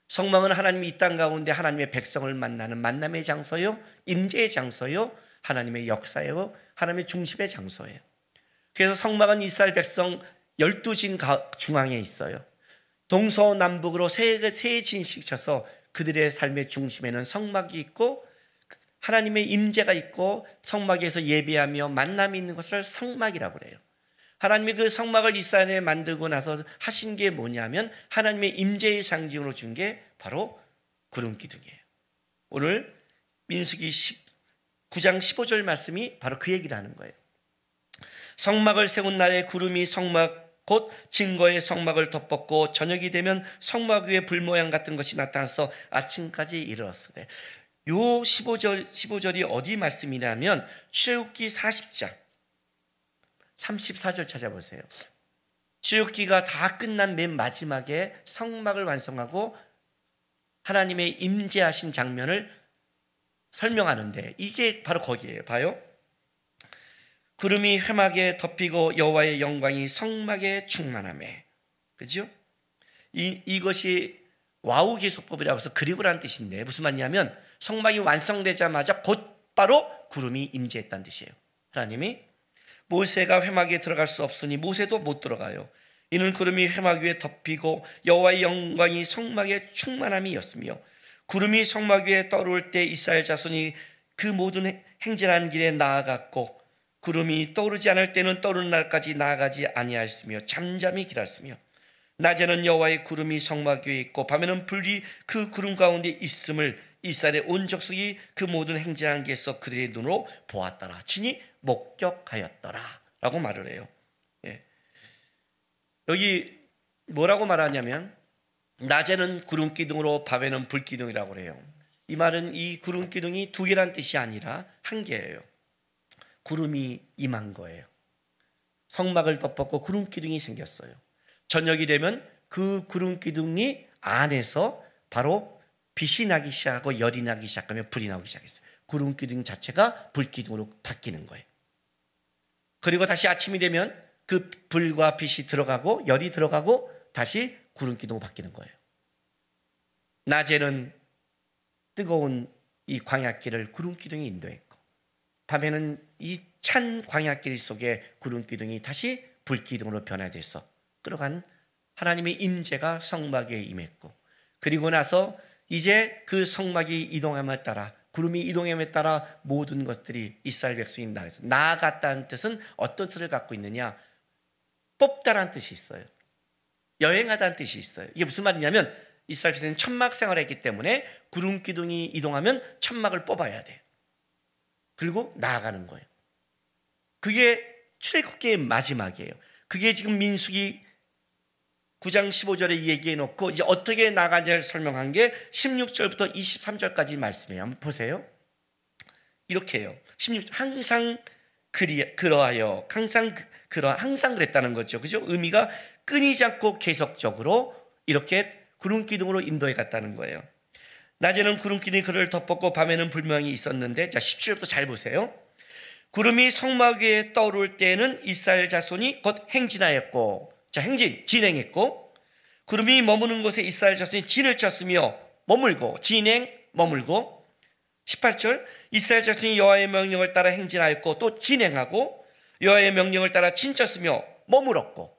Speaker 1: 성막은 하나님이 이 땅 가운데 하나님의 백성을 만나는 만남의 장소요, 임재의 장소요, 하나님의 역사요, 하나님의 중심의 장소예요. 그래서 성막은 이스라엘 백성 12진 중앙에 있어요. 동서남북으로 세 진씩 쳐서 그들의 삶의 중심에는 성막이 있고 하나님의 임재가 있고 성막에서 예배하며 만남이 있는 것을 성막이라고 그래요. 하나님이 그 성막을 이스라엘에 만들고 나서 하신 게 뭐냐면 하나님의 임재의 상징으로 준 게 바로 구름 기둥이에요. 오늘 민수기 9장 15절 말씀이 바로 그 얘기를 하는 거예요. 성막을 세운 날에 구름이 성막 곧 증거의 성막을 덮었고 저녁이 되면 성막 위에 불 모양 같은 것이 나타나서 아침까지 이르렀으되. 요 15절이 어디 말씀이냐면 출애굽기 40장 34절 찾아보세요. 출애굽기가 다 끝난 맨 마지막에 성막을 완성하고 하나님의 임재하신 장면을 설명하는데 이게 바로 거기에요. 봐요. 구름이 회막에 덮이고 여호와의 영광이 성막에 충만하매. 그죠? 이것이 와우 기소법이라고 해서 그리고라는 뜻인데 무슨 말이냐면 성막이 완성되자마자 곧바로 구름이 임재했다는 뜻이에요. 하나님이 모세가 회막에 들어갈 수 없으니 모세도 못 들어가요. 이는 구름이 회막 위에 덮이고 여호와의 영광이 성막에 충만함이었으며 구름이 성막 위에 떠오를 때 이스라엘 자손이 그 모든 행진하는 길에 나아갔고 구름이 떠오르지 않을 때는 떠오르는 날까지 나아가지 아니하였으며 잠잠히 기다렸으며 낮에는 여호와의 구름이 성막 위에 있고 밤에는 불이 그 구름 가운데 있음을 이스라엘의 온 족속이 그 모든 행진하는 길에서 그들의 눈으로 보았더라. 친히 목격하였더라 라고 말을 해요. 예. 여기 뭐라고 말하냐면 낮에는 구름 기둥으로 밤에는 불 기둥이라고 그래요. 이 말은 이 구름 기둥이 두 개란 뜻이 아니라 한 개예요. 구름이 임한 거예요. 성막을 덮었고 구름 기둥이 생겼어요. 저녁이 되면 그 구름 기둥이 안에서 바로 빛이 나기 시작하고 열이 나기 시작하면 불이 나오기 시작했어요. 구름 기둥 자체가 불 기둥으로 바뀌는 거예요. 그리고 다시 아침이 되면 그 불과 빛이 들어가고 열이 들어가고 다시 구름 기둥으로 바뀌는 거예요. 낮에는 뜨거운 이 광야길을 구름 기둥이 인도했고 밤에는 이 찬 광야길 속에 구름 기둥이 다시 불 기둥으로 변화돼서 끌어간 하나님의 임재가 성막에 임했고 그리고 나서 이제 그 성막이 이동함에 따라 구름이 이동함에 따라 모든 것들이 이스라엘 백성이 나아갔다는 뜻은 어떤 뜻을 갖고 있느냐? 뽑다라는 뜻이 있어요. 여행하다는 뜻이 있어요. 이게 무슨 말이냐면 이스라엘 백성은 천막 생활을 했기 때문에 구름 기둥이 이동하면 천막을 뽑아야 돼요. 그리고 나아가는 거예요. 그게 출애굽기의 마지막이에요. 그게 지금 민수기 9장 15절에 얘기해 놓고 이제 어떻게 나가는지를 설명한 게 16절부터 23절까지 말씀이에요. 한번 보세요. 이렇게 해요. 16절 항상 그러하여 항상 그랬다는 거죠. 그죠? 의미가 끊이지 않고 계속적으로 이렇게 구름 기둥으로 인도해 갔다는 거예요. 낮에는 구름 기둥이 그를 덮었고 밤에는 불명이 있었는데 자 17절부터 잘 보세요. 구름이 성막 위에 떠오를 때에는 이스라엘 자손이 곧 행진하였고 자 행진 진행했고 구름이 머무는 곳에 이스라엘 자손이 진을 쳤으며 머물고 진행 머물고 18절 이스라엘 자손이 여호와의 명령을 따라 행진하였고 또 진행하고 여호와의 명령을 따라 진쳤으며 머물었고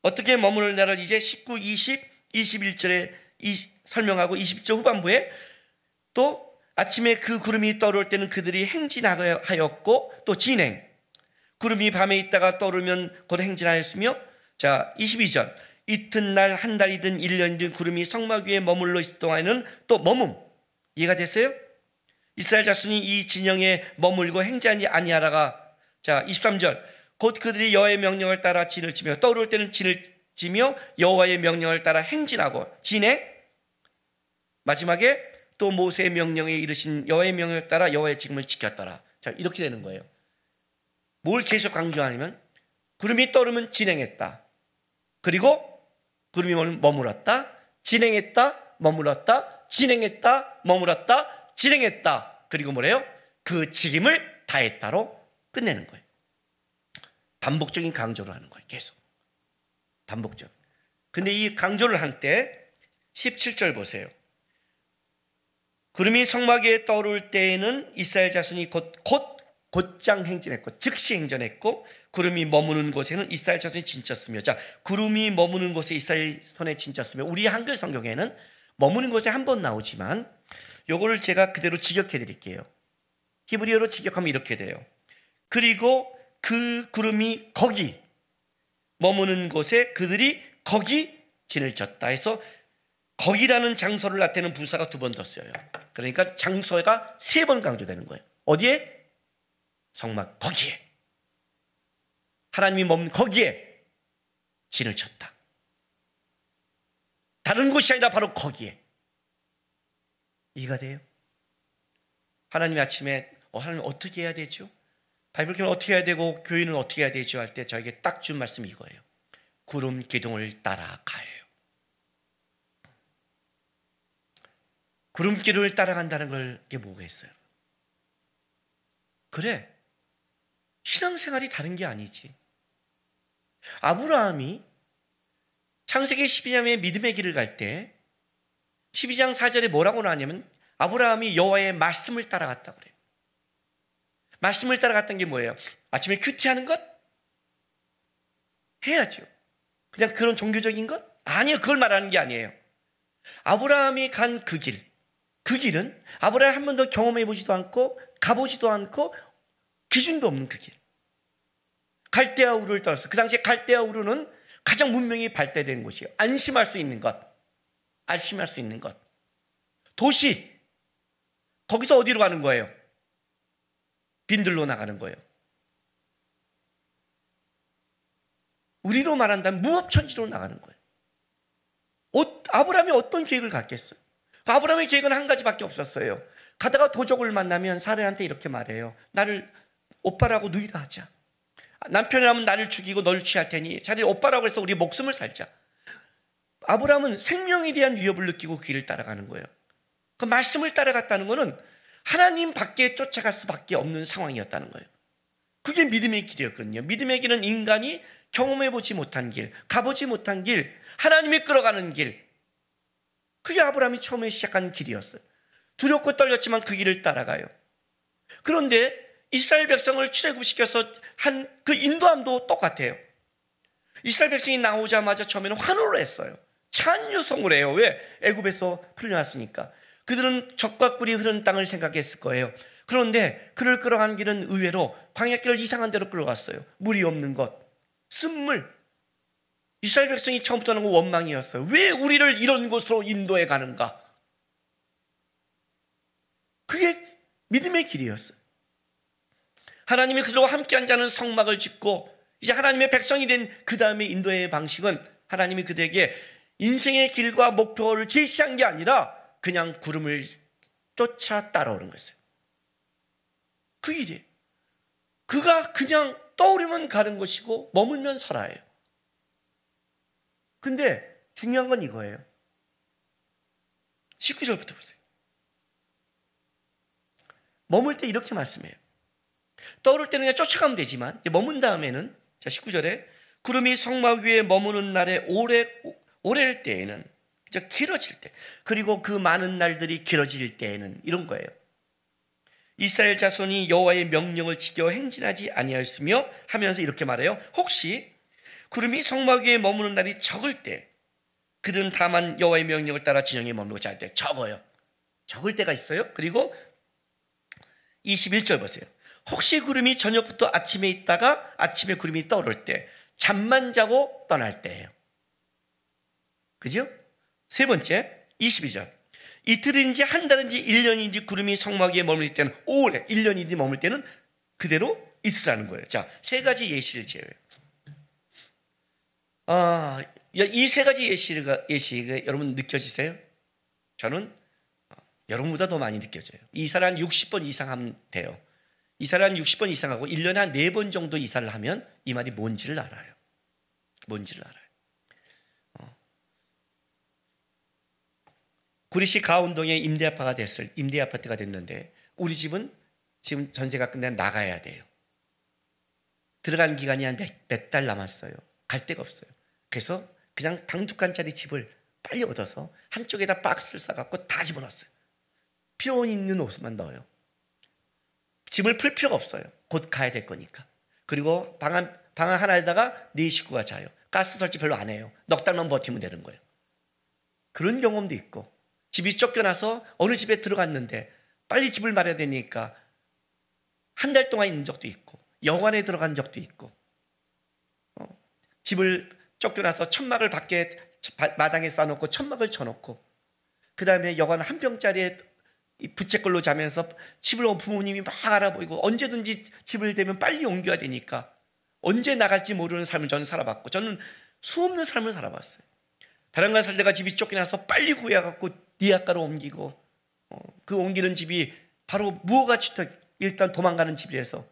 Speaker 1: 어떻게 머무를 날을 이제 19, 20, 21절에 설명하고 20절 후반부에 또 아침에 그 구름이 떠오를 때는 그들이 행진하였고 또 진행 구름이 밤에 있다가 떠오르면 곧 행진하였으며 자 22절 이튿날 한 달이든 1년이든 구름이 성막 위에 머물러 있을 동안에는 또 머문 이해가 됐어요? 이스라엘 자손이 이 진영에 머물고 행진하지 아니하다가 자 23절 곧 그들이 여호와의 명령을 따라 진을 치며 떠오를 때는 진을 치며 여호와의 명령을 따라 행진하고 진행 마지막에 또 모세의 명령에 이르신 여호와의 명령을 따라 여호와의 직분을 지켰더라. 자 이렇게 되는 거예요. 뭘 계속 강조하냐면 구름이 떠오르면 진행했다. 그리고 구름이 머물렀다. 진행했다. 머물렀다. 진행했다. 머물렀다. 진행했다. 그리고 뭐래요? 그 책임을 다했다로 끝내는 거예요. 반복적인 강조를 하는 거예요. 계속 반복적. 근데 이 강조를 할 때 17절 보세요. 구름이 성막 위에 떠오를 때에는 이스라엘 자손이 곧 곧장 행진했고 즉시 행전했고 구름이 머무는 곳에는 이스라엘 자손이 진쳤으며. 자, 구름이 머무는 곳에 이스라엘 손에 진쳤으며. 우리 한글 성경에는 머무는 곳에 한 번 나오지만 요거를 제가 그대로 직역해 드릴게요. 히브리어로 직역하면 이렇게 돼요. 그리고 그 구름이 거기 머무는 곳에 그들이 거기 진을 쳤다 해서 거기라는 장소를 나타내는 부사가 2번 더 써요. 그러니까 장소가 3번 강조되는 거예요. 어디에? 성막 거기에. 하나님이 머문 거기에 진을 쳤다. 다른 곳이 아니라 바로 거기에. 이해가 돼요? 하나님이 아침에 하나님 어떻게 해야 되죠? 바이블 교회는 어떻게 해야 되고 교회는 어떻게 해야 되죠? 할 때 저에게 딱 준 말씀이 이거예요. 구름 기둥을 따라가요. 구름길을 따라간다는 걸 이게 뭐겠어요? 그래, 신앙생활이 다른 게 아니지. 아브라함이 창세기 12장의 믿음의 길을 갈 때 12장 4절에 뭐라고 나왔냐면 아브라함이 여호와의 말씀을 따라갔다고 그래요. 말씀을 따라갔던 게 뭐예요? 아침에 큐티하는 것? 해야죠. 그냥 그런 종교적인 것? 아니요, 그걸 말하는 게 아니에요. 아브라함이 간 그 길, 그 길은 아브라함이 한 번도 경험해보지도 않고 가보지도 않고 기준도 없는 그 길. 갈대아 우르를 떠났어. 그 당시에 갈대아 우르는 가장 문명이 발달된 곳이에요. 안심할 수 있는 것, 안심할 수 있는 것. 도시, 거기서 어디로 가는 거예요? 빈들로 나가는 거예요. 우리로 말한다면 무법천지로 나가는 거예요. 아브라함이 어떤 계획을 갖겠어요? 아브라함의 계획은 한 가지밖에 없었어요. 가다가 도적을 만나면 사례한테 이렇게 말해요. 나를 오빠라고 누이라 하자. 남편이라면 나를 죽이고 널 취할 테니 차라리 오빠라고 해서 우리 목숨을 살자. 아브라함은 생명에 대한 위협을 느끼고 그 길을 따라가는 거예요. 그 말씀을 따라갔다는 것은 하나님 밖에 쫓아갈 수밖에 없는 상황이었다는 거예요. 그게 믿음의 길이었거든요. 믿음의 길은 인간이 경험해보지 못한 길, 가보지 못한 길, 하나님이 끌어가는 길. 그게 아브라함이 처음에 시작한 길이었어요. 두렵고 떨렸지만 그 길을 따라가요. 그런데 이스라엘 백성을 출애굽시켜서 한 그 인도함도 똑같아요. 이스라엘 백성이 나오자마자 처음에는 환호를 했어요. 찬유성을 해요. 왜? 애굽에서 풀려났으니까. 그들은 적과 꿀이 흐르는 땅을 생각했을 거예요. 그런데 그를 끌어간 길은 의외로 광야길을 이상한 데로 끌어갔어요. 물이 없는 것, 쓴물. 이스라엘 백성이 처음부터는 원망이었어요. 왜 우리를 이런 곳으로 인도해 가는가? 그게 믿음의 길이었어요. 하나님이 그들과 함께한 자는 성막을 짓고 이제 하나님의 백성이 된 그 다음에 인도의 방식은 하나님이 그들에게 인생의 길과 목표를 제시한 게 아니라 그냥 구름을 쫓아 따라오는 거였어요. 그 길이에요. 그가 그냥 떠오르면 가는 것이고 머물면 살아요. 근데 중요한 건 이거예요. 19절부터 보세요. 머물 때 이렇게 말씀해요. 떠오를 때는 그냥 쫓아가면 되지만 머문 다음에는 자 19절에 구름이 성막 위에 머무는 날에 오래일 때에는 길어질 때 그리고 그 많은 날들이 길어질 때에는 이런 거예요. 이스라엘 자손이 여호와의 명령을 지켜 행진하지 아니하였으며 하면서 이렇게 말해요. 혹시 구름이 성막 위에 머무는 날이 적을 때 그들은 다만 여호와의 명령을 따라 진영에 머물고자 할 때 적어요. 적을 때가 있어요. 그리고 21절 보세요. 혹시 구름이 저녁부터 아침에 있다가 아침에 구름이 떠오를 때 잠만 자고 떠날 때예요. 그죠? 세 번째 22절. 이틀인지 한 달인지 1년인지 구름이 성막 위에 머물 때는 오래 1년인지 머물 때는 그대로 있으라는 거예요. 자, 세 가지 예시를 제외해요. 이 세 가지 예시가 여러분 느껴지세요? 저는 여러분보다 더 많이 느껴져요. 이사를 한 60번 이상 하면 돼요. 이사를 한 60번 이상 하고 1년에 한 4번 정도 이사를 하면 이 말이 뭔지를 알아요. 뭔지를 알아요. 구리시 가운동에 임대 아파트가 됐는데 우리 집은 지금 전세가 끝나면 나가야 돼요. 들어간 기간이 한 몇 달 남았어요. 갈 데가 없어요. 그래서 그냥 방두칸짜리 집을 빨리 얻어서 한쪽에다 박스를 싸갖고 다 집어넣었어요. 필요 있는 옷만 넣어요. 짐을 풀 필요가 없어요. 곧 가야 될 거니까. 그리고 방 하나에다가 네 식구가 자요. 가스 설치 별로 안 해요. 넉 달만 버티면 되는 거예요. 그런 경험도 있고, 집이 쫓겨나서 어느 집에 들어갔는데 빨리 집을 말아야 되니까 한 달 동안 있는 적도 있고, 여관에 들어간 적도 있고, 집을 쫓겨나서 천막을 밖에 마당에 쌓아놓고 천막을 쳐놓고, 그 다음에 여관 한 평짜리에 부채꼴로 자면서 집을 부모님이 막 알아보이고, 언제든지 집을 대면 빨리 옮겨야 되니까 언제 나갈지 모르는 삶을 저는 살아봤고, 저는 수없는 삶을 살아봤어요. 베란가 살다가 집이 쫓겨나서 빨리 구해갖고 니아가로 옮기고, 그 옮기는 집이 바로 무허가주택, 일단 도망가는 집이라서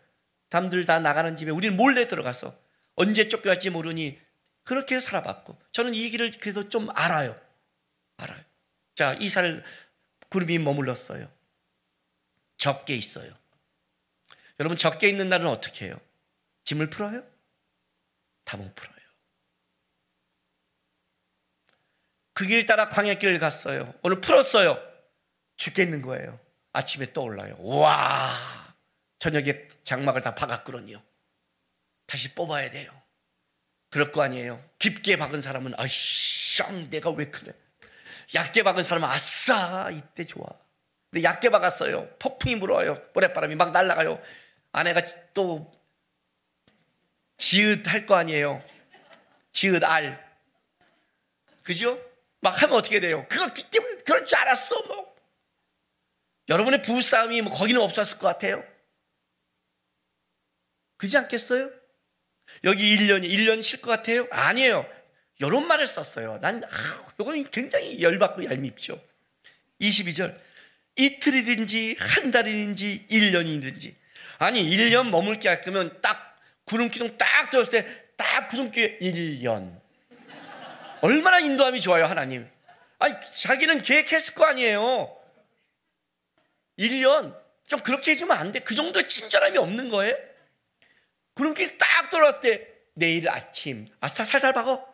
Speaker 1: 남들 다 나가는 집에 우리는 몰래 들어가서 언제 쫓겨날지 모르니 그렇게 살아봤고, 저는 이 길을 그래서 좀 알아요. 자, 이사를 구름이 머물렀어요. 적게 있어요. 여러분, 적게 있는 날은 어떻게 해요? 짐을 풀어요? 다 못 풀어요. 그 길 따라 광야길을 갔어요. 오늘 풀었어요. 죽겠는 거예요. 아침에 떠올라요. 와, 저녁에 장막을 다 박았거든요. 다시 뽑아야 돼요. 그럴 거 아니에요. 깊게 박은 사람은 아이씨, 내가 왜 그래. 얕게 박은 사람은 아싸, 이때 좋아. 근데 얕게 박았어요. 폭풍이 불어요. 모래바람이 막 날아가요. 아내가 또 지읒 할 거 아니에요. 지읒 알. 그죠? 막 하면 어떻게 돼요? 그거 때문에 그럴 줄 알았어. 뭐. 여러분의 부부싸움이 뭐 거기는 없었을 것 같아요. 그렇지 않겠어요? 여기 1년 쉴 것 같아요? 아니에요. 이런 말을 썼어요. 이건 굉장히 열받고 얄밉죠. 22절. 이틀이든지 한 달이든지 1년이든지. 아니 1년 머물게 할 거면 딱 구름기둥 딱 들었을 때 딱 구름기에 1년. 얼마나 인도함이 좋아요, 하나님. 아니 자기는 계획했을 거 아니에요. 1년 좀 그렇게 해주면 안 돼. 그 정도 친절함이 없는 거예요. 구름길 딱 돌아왔을 때 내일 아침 아싸 살살 박어.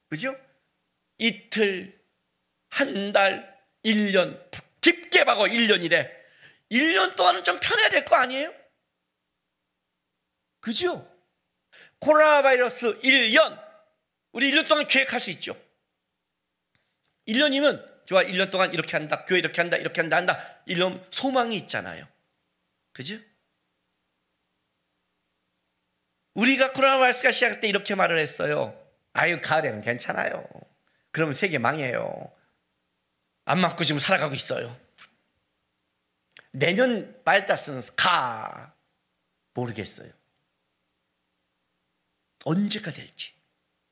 Speaker 1: 그죠? 이틀, 한 달, 1년 깊게 박어. 1년이래. 1년 동안은 좀 편해야 될 거 아니에요? 그죠? 코로나 바이러스 1년, 우리 1년 동안 계획할 수 있죠. 1년이면 좋아, 1년 동안 이렇게 한다, 교회 이렇게 한다, 이렇게 한다 1년 소망이 있잖아요. 그죠? 우리가 코로나 바이러스가 시작할 때 이렇게 말을 했어요. 아유, 가을에는 괜찮아요. 그러면 세계 망해요. 안 맞고 지금 살아가고 있어요. 내년 바이러스는 가. 모르겠어요. 언제가 될지.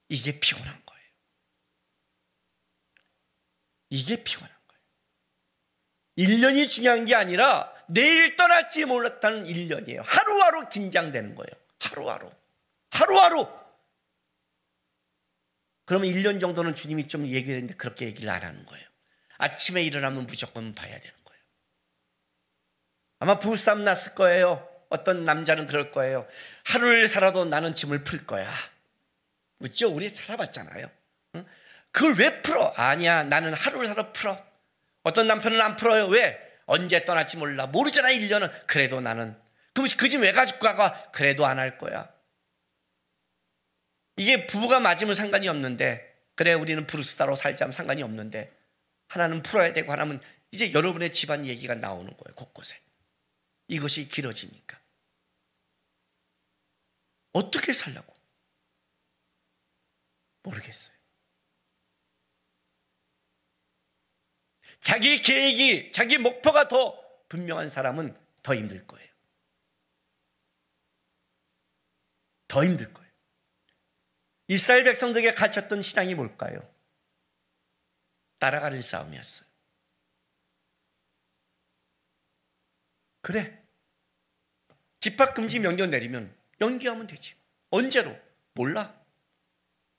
Speaker 1: 이게 피곤한 거예요. 이게 피곤한 거예요. 1년이 중요한 게 아니라 내일 떠날지 몰랐다는 1년이에요. 하루하루 긴장되는 거예요. 하루하루. 그러면 1년 정도는 주님이 좀 얘기를 했는데 그렇게 얘기를 안 하는 거예요. 아침에 일어나면 무조건 봐야 되는 거예요. 아마 부부싸움 났을 거예요. 어떤 남자는 그럴 거예요. 하루를 살아도 나는 짐을 풀 거야. 그렇죠? 우리 살아봤잖아요. 응? 그걸 왜 풀어? 아니야, 나는 하루를 살아 풀어. 어떤 남편은 안 풀어요. 왜? 언제 떠날지 몰라. 모르잖아, 1년은. 그래도 나는. 그럼 그 집 왜 가지고 가? 그래도 안 할 거야. 이게 부부가 맞으면 상관이 없는데, 그래 우리는 브루스타로 살자면 상관이 없는데, 하나는 풀어야 되고 하나는 이제 여러분의 집안 얘기가 나오는 거예요. 곳곳에. 이것이 길어지니까. 어떻게 살라고? 모르겠어요. 자기 계획이, 자기 목표가 더 분명한 사람은 더 힘들 거예요. 더 힘들 거예요. 이스라엘 백성들에게 가르쳤던 신앙이 뭘까요? 따라가는 싸움이었어요. 그래, 집합금지 명령 내리면 연기하면 되지. 언제로? 몰라.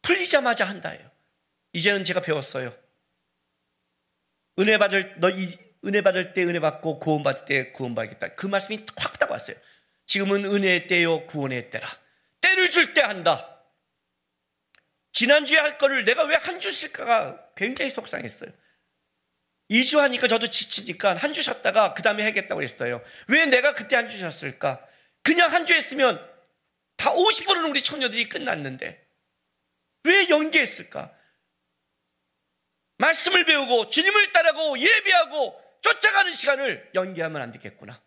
Speaker 1: 풀리자마자 한다예요. 이제는 제가 배웠어요. 은혜 받을 때 은혜 받고 구원 받을 때 구원 받겠다. 그 말씀이 확 딱 왔어요. 지금은 은혜의 때요 구원의 때라. 때를 줄 때 한다. 지난주에 할 거를 내가 왜 한 주 쓸까가 굉장히 속상했어요. 2주 하니까 저도 지치니까 한 주 쉬었다가 그 다음에 하겠다고 했어요. 왜 내가 그때 한 주 쉬었을까? 그냥 한 주 했으면 다 50%는 우리 청년들이 끝났는데 왜 연기했을까? 말씀을 배우고 주님을 따라가고 예배하고 쫓아가는 시간을 연기하면 안 되겠구나.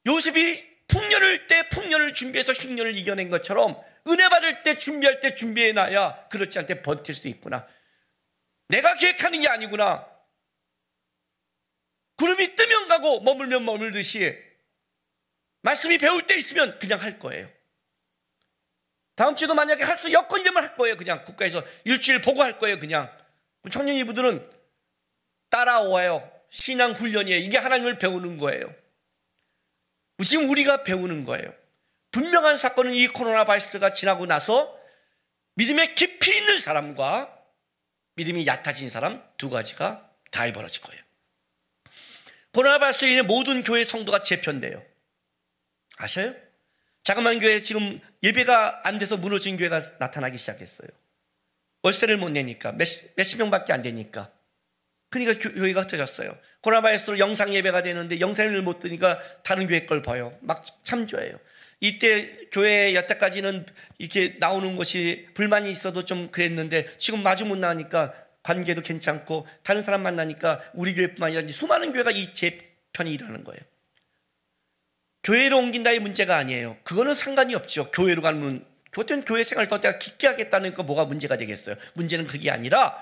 Speaker 1: 요셉이 풍년을 때 풍년을 준비해서 흉년을 이겨낸 것처럼 은혜 받을 때 준비할 때 준비해놔야 그렇지 않을 때 버틸 수 있구나. 내가 계획하는 게 아니구나. 구름이 뜨면 가고 머물면 머물듯이 말씀이 배울 때 있으면 그냥 할 거예요. 다음 주도 만약에 할 수 여건이라면 할 거예요. 그냥 국가에서 일주일 보고 할 거예요. 그냥 청년 이부들은 따라와요. 신앙 훈련이에요. 이게 하나님을 배우는 거예요. 지금 우리가 배우는 거예요. 분명한 사건은 이 코로나 바이러스가 지나고 나서 믿음에 깊이 있는 사람과 믿음이 얕아진 사람 두 가지가 다 벌어질 거예요. 코로나 바이러스로 인해 모든 교회 성도가 재편돼요. 아셔요? 자그마한 교회 지금 예배가 안 돼서 무너진 교회가 나타나기 시작했어요. 월세를 못 내니까 몇십 명밖에 안 되니까. 그러니까 교회가 흩어졌어요. 코로나 바이러스로 영상 예배가 되는데 영상을 못 드니까 다른 교회 걸 봐요. 막 참조해요. 이때 교회 여태까지는 이렇게 나오는 것이 불만이 있어도 좀 그랬는데 지금 마주 못 나니까 관계도 괜찮고 다른 사람 만나니까 우리 교회뿐만 아니라 수많은 교회가 이 재편이 일어나는 거예요. 교회로 옮긴다의 문제가 아니에요. 그거는 상관이 없죠. 교회로 가면 어떤 교회 생활을 더 내가 깊게 하겠다는 거 뭐가 문제가 되겠어요. 문제는 그게 아니라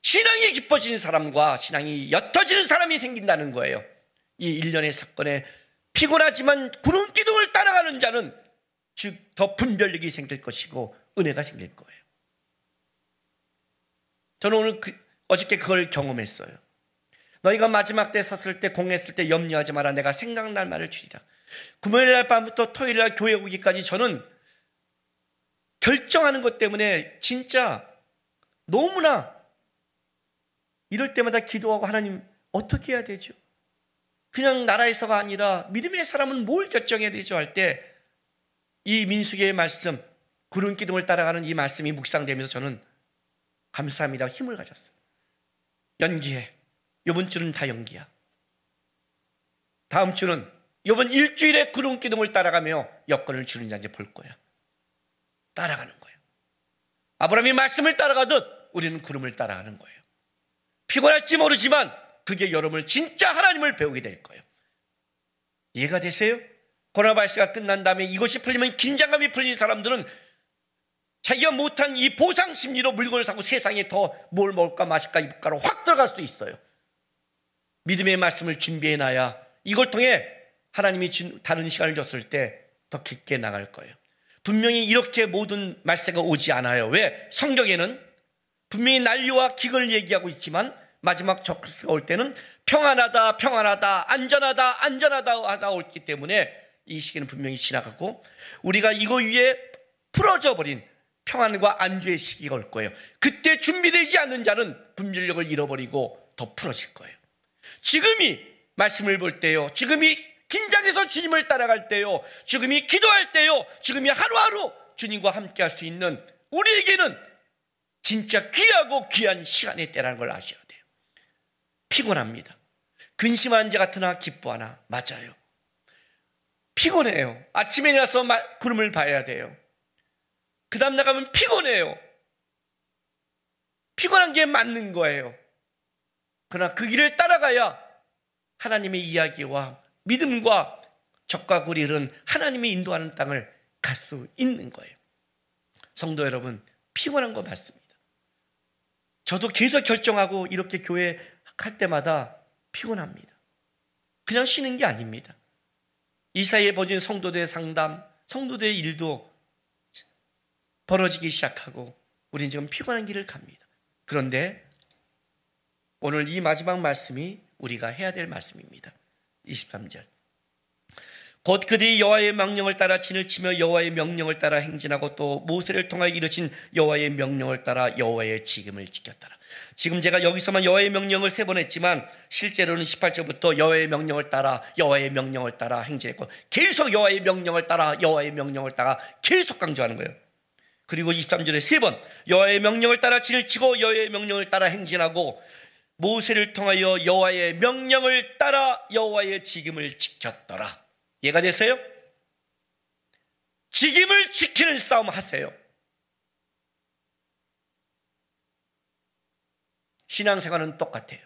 Speaker 1: 신앙이 깊어지는 사람과 신앙이 옅어지는 사람이 생긴다는 거예요. 이 일련의 사건에 피곤하지만 구름 기둥을 따라가는 자는 즉 더 분별력이 생길 것이고 은혜가 생길 거예요. 저는 오늘 어저께 그걸 경험했어요. 너희가 마지막 때 섰을 때 공했을 때 염려하지 마라. 내가 생각날 말을 주리라. 금요일 날 밤부터 토요일 날 교회 오기까지 저는 결정하는 것 때문에 진짜 너무나 이럴 때마다 기도하고 하나님 어떻게 해야 되죠? 그냥 나라에서가 아니라 믿음의 사람은 뭘 결정해야 되죠? 할 때 이 민수기의 말씀 구름 기둥을 따라가는 이 말씀이 묵상되면서 저는 감사합니다. 힘을 가졌어요. 연기해. 이번 주는 다 연기야. 다음 주는 이번 일주일에 구름 기둥을 따라가며 여건을 주는 자인지 볼 거야. 따라가는 거예요. 아브라함이 말씀을 따라가듯 우리는 구름을 따라가는 거예요. 피곤할지 모르지만 그게 여러분을 진짜 하나님을 배우게 될 거예요. 이해가 되세요? 코로나 바이러스가 끝난 다음에 이것이 풀리면 긴장감이 풀린 사람들은 자기가 못한 이 보상 심리로 물건을 사고 세상에 더 뭘 먹을까 마실까 입을까로 확 들어갈 수도 있어요. 믿음의 말씀을 준비해놔야 이걸 통해 하나님이 준 다른 시간을 줬을 때 더 깊게 나갈 거예요. 분명히 이렇게 모든 말세가 오지 않아요. 왜? 성경에는 분명히 난리와 기근을 얘기하고 있지만 마지막 적그리스도가 올 때는 평안하다 평안하다 안전하다 안전하다 하다 올기 때문에 이 시기는 분명히 지나가고 우리가 이거 위에 풀어져 버린 평안과 안주의 시기가 올 거예요. 그때 준비되지 않는 자는 분별력을 잃어버리고 더 풀어질 거예요. 지금이 말씀을 볼 때요, 지금이 긴장해서 주님을 따라갈 때요, 지금이 기도할 때요, 지금이 하루하루 주님과 함께 할 수 있는 우리에게는 진짜 귀하고 귀한 시간의 때라는 걸 아셔야 돼요. 피곤합니다. 근심한 자 같으나 기뻐하나. 맞아요. 피곤해요. 아침에 일어나서 구름을 봐야 돼요. 그 다음 나가면 피곤해요. 피곤한 게 맞는 거예요. 그러나 그 길을 따라가야 하나님의 이야기와 믿음과 적과 굴이 흐른 하나님이 인도하는 땅을 갈 수 있는 거예요. 성도 여러분, 피곤한 거 맞습니다. 저도 계속 결정하고 이렇게 교회 할 때마다 피곤합니다. 그냥 쉬는 게 아닙니다. 이 사이에 벌어진 성도들의 상담, 성도들의 일도 벌어지기 시작하고 우리는 지금 피곤한 길을 갑니다. 그런데 오늘 이 마지막 말씀이 우리가 해야 될 말씀입니다. 23절. 곧 그들이 여호와의 명령을 따라 진을 치며 여호와의 명령을 따라 행진하고 또 모세를 통하여 이르신 여호와의 명령을 따라 여호와의 지금을 지켰더라. 지금 제가 여기서만 여호와의 명령을 3번 했지만 실제로는 18절부터 여호와의 명령을 따라 여호와의 명령을 따라 행진했고 계속 여호와의 명령을 따라 여호와의 명령을 따라 계속 강조하는 거예요. 그리고 23절에 3번 여호와의 명령을 따라 진을 치고 여호와의 명령을 따라 행진하고 모세를 통하여 여호와의 명령을 따라 여호와의 직임을 지켰더라. 이해가 되세요? 직임을 지키는 싸움 하세요. 신앙생활은 똑같아요.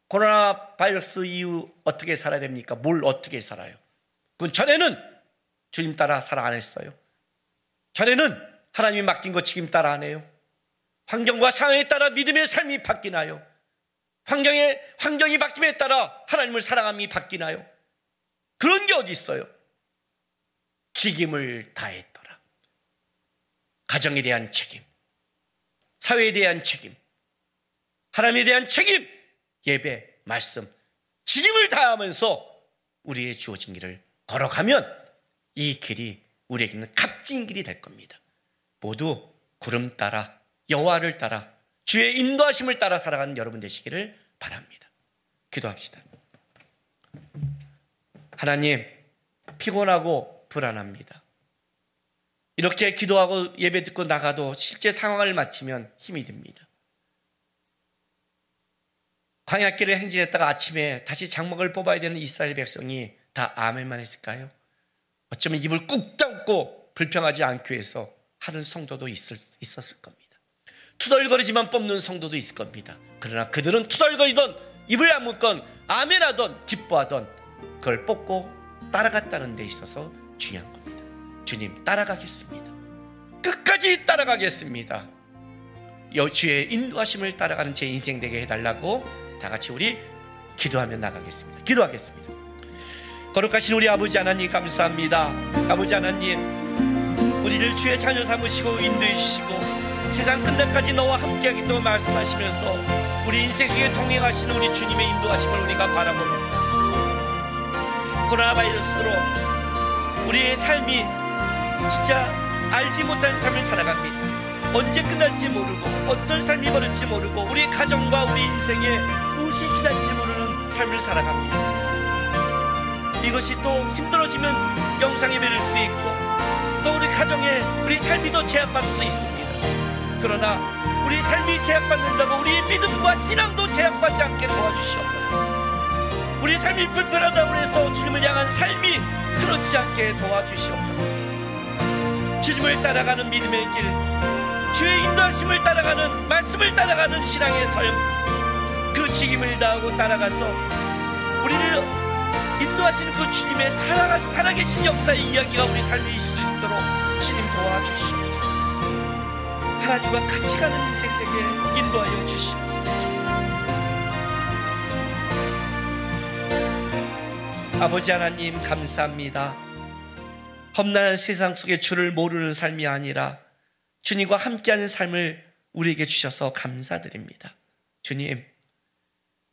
Speaker 1: 코로나 바이러스 이후 어떻게 살아야 됩니까? 뭘 어떻게 살아요? 그건 전에는 주님 따라 살아 안 했어요. 전에는 하나님이 맡긴 거 책임 따라 안 해요. 환경과 상황에 따라 믿음의 삶이 바뀌나요? 환경이 바뀜에 따라 하나님을 사랑함이 바뀌나요? 그런 게 어디 있어요? 직임을 다했더라. 가정에 대한 책임, 사회에 대한 책임, 하나님에 대한 책임, 예배, 말씀, 직임을 다하면서 우리의 주어진 길을 걸어가면 이 길이 우리에게는 값진 길이 될 겁니다. 모두 구름 따라 여호와를 따라 주의 인도하심을 따라 살아가는 여러분 되시기를 바랍니다. 기도합시다. 하나님, 피곤하고 불안합니다. 이렇게 기도하고 예배 듣고 나가도 실제 상황을 마치면 힘이 듭니다. 광야길을 행진했다가 아침에 다시 장막을 뽑아야 되는 이스라엘 백성이 다 아멘만 했을까요? 어쩌면 입을 꾹 닫고 불평하지 않기 위해서 하는 성도도 있었을 겁니다. 투덜거리지만 뽑는 성도도 있을 겁니다. 그러나 그들은 투덜거리던 입을 아무건 아멘하던 기뻐하던 그걸 뽑고 따라갔다는 데 있어서 중요한 겁니다. 주님, 따라가겠습니다. 끝까지 따라가겠습니다. 주의 인도하심을 따라가는 제 인생 되게 해달라고 다 같이 우리 기도하며 나가겠습니다. 기도하겠습니다. 거룩하신 우리 아버지 하나님 감사합니다. 아버지 하나님, 우리를 주의 자녀 삼으시고 인도해 주시고 세상 끝날까지 너와 함께하겠다고 말씀하시면서 우리 인생 속에 동행하시는 우리 주님의 인도하심을 우리가 바라봅니다. 코로나 바이러스로 우리의 삶이 진짜 알지 못하는 삶을 살아갑니다. 언제 끝날지 모르고 어떤 삶이 벌어질지 모르고 우리 가정과 우리 인생에 무엇이 기다릴지 모르는 삶을 살아갑니다. 이것이 또 힘들어지면 영상에 베릴 수 있고 또 우리 가정에 우리 삶이 더 제약받을 수 있습니다. 그러나 우리 삶이 제약받는다고 우리의 믿음과 신앙도 제약받지 않게 도와주시옵소서. 우리 삶이 불편하다고 해서 주님을 향한 삶이 틀어지지 않게 도와주시옵소서. 주님을 따라가는 믿음의 길, 주의 인도하심을 따라가는 말씀을 따라가는 신앙의 삶, 그 책임을 다하고 따라가서 우리를 인도하시는 그 주님의 살아계신 역사의 이야기가 우리 삶에 있을 수 있도록 주님 도와주시옵소서. 하나님과 같이 가는 인생 되게 인도하여 주시옵소서. 아버지 하나님 감사합니다. 험난한 세상 속에 주를 모르는 삶이 아니라 주님과 함께하는 삶을 우리에게 주셔서 감사드립니다. 주님,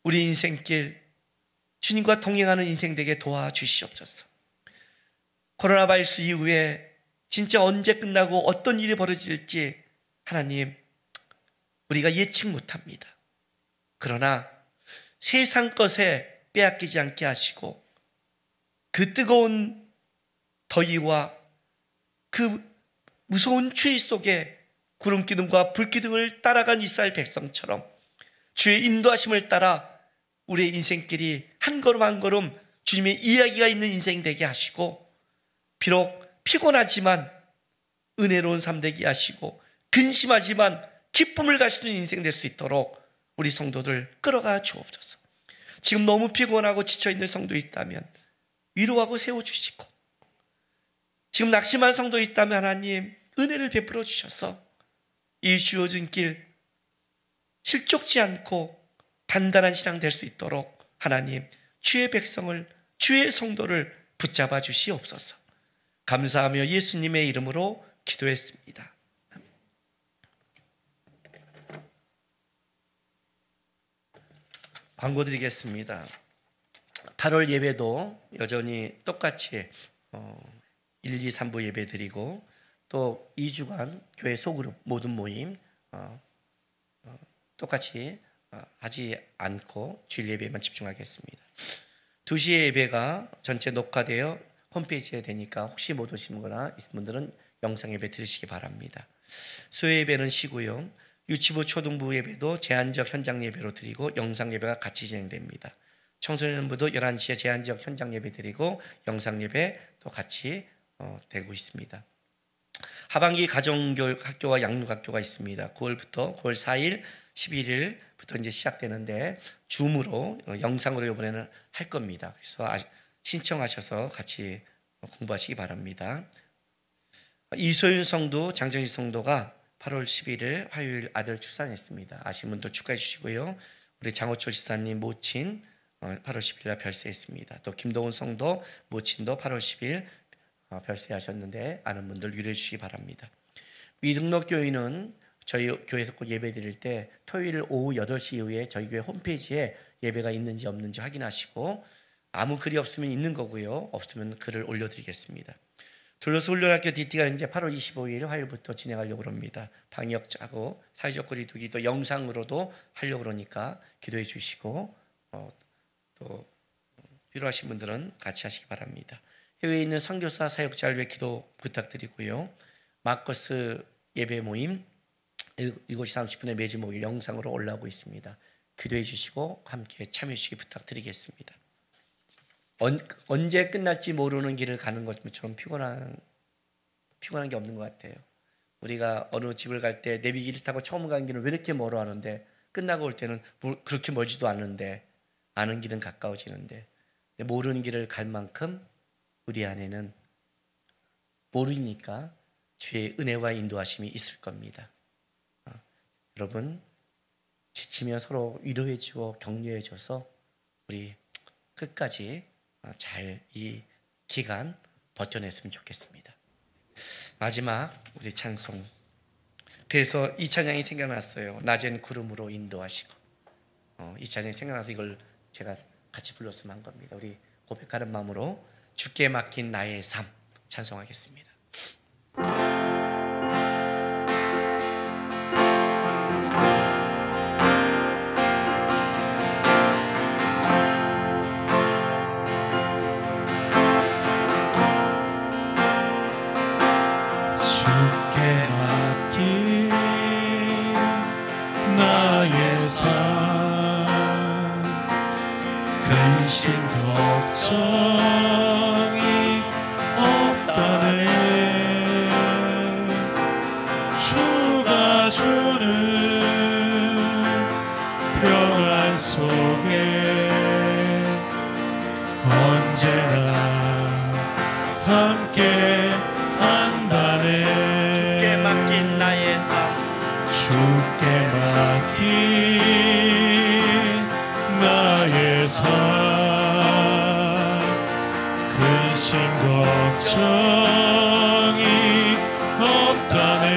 Speaker 1: 우리 인생길 주님과 동행하는 인생 되게 도와주시옵소서. 코로나 바이러스 이후에 진짜 언제 끝나고 어떤 일이 벌어질지 하나님, 우리가 예측 못합니다. 그러나 세상 것에 빼앗기지 않게 하시고 그 뜨거운 더위와 그 무서운 추위 속에 구름기둥과 불기둥을 따라간 이스라엘 백성처럼 주의 인도하심을 따라 우리의 인생길이 한 걸음 한 걸음 주님의 이야기가 있는 인생 되게 하시고 비록 피곤하지만 은혜로운 삶 되게 하시고 근심하지만 기쁨을 가지는 인생 될 수 있도록 우리 성도들 끌어가 주옵소서. 지금 너무 피곤하고 지쳐있는 성도 있다면 위로하고 세워주시고 지금 낙심한 성도 있다면 하나님 은혜를 베풀어 주셔서 이 주어진 길 실족지 않고 단단한 신앙 될 수 있도록 하나님 주의 백성을 주의 성도를 붙잡아 주시옵소서. 감사하며 예수님의 이름으로 기도했습니다. 광고 드리겠습니다. 8월 예배도 여전히 똑같이 1, 2, 3부 예배 드리고 또 2주간 교회 소그룹 모든 모임 똑같이 하지 않고 주일 예배에만 집중하겠습니다. 2시에 예배가 전체 녹화되어 홈페이지에 되니까 혹시 못 오신 거나 있는 분들은 영상 예배 들으시기 바랍니다. 수요 예배는 쉬고요. 유치부 초등부 예배도 제한적 현장 예배로 드리고 영상 예배가 같이 진행됩니다. 청소년부도 11시에 제한적 현장 예배 드리고 영상 예배 또 같이 되고 있습니다. 하반기 가정교육학교와 양육학교가 있습니다. 9월부터 9월 4일, 11일부터 이제 시작되는데 줌으로 영상으로 이번에는 할 겁니다. 그래서 신청하셔서 같이 공부하시기 바랍니다. 이소윤 성도, 장정희 성도가 8월 11일 화요일 아들 출산했습니다. 아시는 분들 축하해 주시고요. 우리 장호철 지사님 모친 8월 10일 날 별세했습니다. 또 김동훈 성도 모친도 8월 10일 별세하셨는데 아는 분들 유래해 주시기 바랍니다. 미등록 교인은 저희 교회에서 꼭 예배 드릴 때 토요일 오후 8시 이후에 저희 교회 홈페이지에 예배가 있는지 없는지 확인하시고 아무 글이 없으면 있는 거고요. 없으면 글을 올려드리겠습니다. 둘러스 훈련학교 DT가 이제 8월 25일 화요일부터 진행하려고 합니다. 방역 짜고 사회적 거리두기 또 영상으로도 하려고 그러니까 기도해 주시고 또 필요하신 분들은 같이 하시기 바랍니다. 해외에 있는 선교사 사역자를 위해 기도 부탁드리고요. 마커스 예배 모임 7시 30분에 매주 목요일 영상으로 올라오고 있습니다. 기도해 주시고 함께 참여해 주시기 부탁드리겠습니다. 언제 끝날지 모르는 길을 가는 것처럼 피곤한 게 없는 것 같아요. 우리가 어느 집을 갈 때 내비기를 타고 처음 간 길은 왜 이렇게 멀어 하는데 끝나고 올 때는 그렇게 멀지도 않은데 아는 길은 가까워지는데 모르는 길을 갈 만큼 우리 안에는 모르니까 주의 은혜와 인도하심이 있을 겁니다. 여러분 지치면 서로 위로해주고 격려해줘서 우리 끝까지 잘 이 기간 버텨냈으면 좋겠습니다. 마지막 우리 찬송. 그래서 이 찬양이 생각났어요. 낮엔 구름으로 인도하시고. 이 찬양이 생각나서 이걸 제가 같이 불렀으면 한 겁니다. 우리 고백하는 마음으로 주께 맡긴 나의 삶 찬송하겠습니다.
Speaker 3: 근심 걱정이 없다네. 주가 주는 평안 속에 언제나 함께 한다네.
Speaker 1: 주께 맡긴 나의 삶,
Speaker 3: 주께 맡긴 나의 삶, 근심 걱정이 없다네.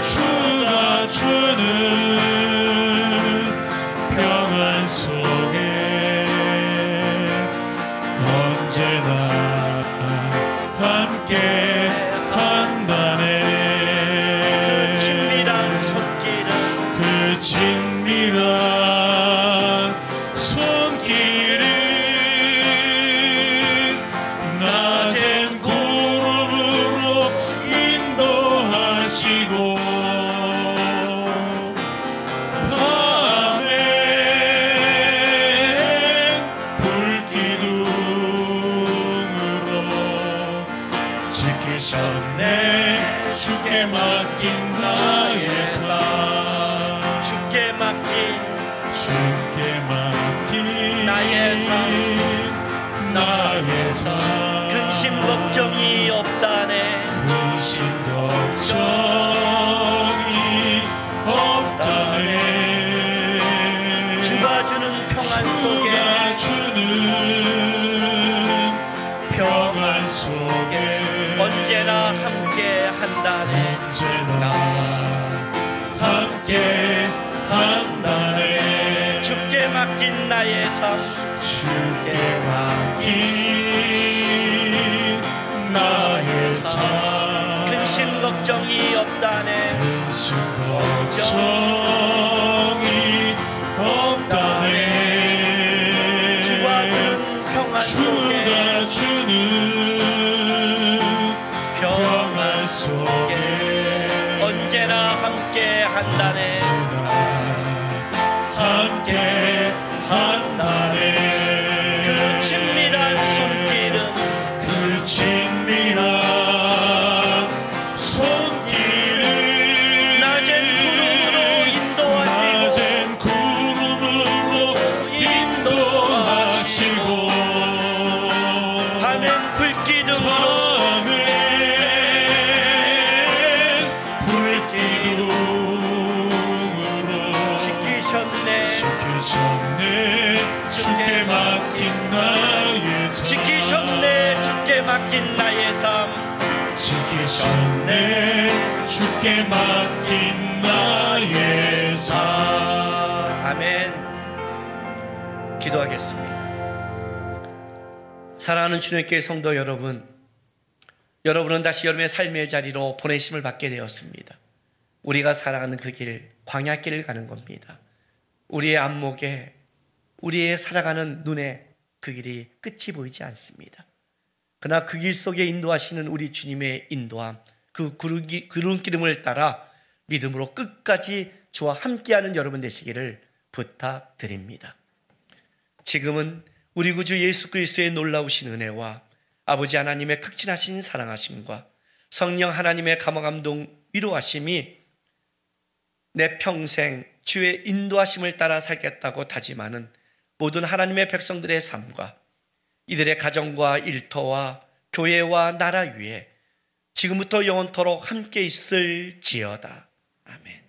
Speaker 3: 주가 주는 평안 속에 언제나 함께 한다네. 그 친밀한 손길은 낮엔 구름으로 인도하시고 밤엔 불기둥으로 지키셨네. 주께 맡긴 나의 삶,
Speaker 1: 주께 맡긴
Speaker 3: 나의 삶,
Speaker 1: 근심 걱정이 없다네.
Speaker 3: 근심 걱정이 없다네.
Speaker 1: 주가 주는 평안 속에,
Speaker 3: 주가 주는 평안 속에
Speaker 1: 언제나 함께 한다네.
Speaker 3: 언제나 함께 한다네.
Speaker 1: 주께 맡긴 나의 삶,
Speaker 3: 주께 맡긴 나의 삶,
Speaker 1: 근심 걱정이 없다네.
Speaker 3: 근심 걱정이 없다네.
Speaker 1: 주가 주는 평안 속에,
Speaker 3: 주가 주는 평안 속에
Speaker 1: 맡긴 나의 삶
Speaker 3: 지키셨네. 주께 맡긴 나의 삶.
Speaker 1: 아멘. 기도하겠습니다. 사랑하는 주님께 성도 여러분, 여러분은 다시 여러분의 삶의 자리로 보내심을 받게 되었습니다. 우리가 살아가는 그 길, 광야길을 가는 겁니다. 우리의 안목에, 우리의 살아가는 눈에 그 길이 끝이 보이지 않습니다. 그러나 그 길 속에 인도하시는 우리 주님의 인도함, 그 구름기름을 따라 믿음으로 끝까지 주와 함께하는 여러분 되시기를 부탁드립니다. 지금은 우리 구주 예수 그리스도의 놀라우신 은혜와 아버지 하나님의 극진하신 사랑하심과 성령 하나님의 감화감동 위로하심이 내 평생 주의 인도하심을 따라 살겠다고 다짐하는 모든 하나님의 백성들의 삶과 이들의 가정과 일터와 교회와 나라 위에 지금부터 영원토록 함께 있을지어다. 아멘.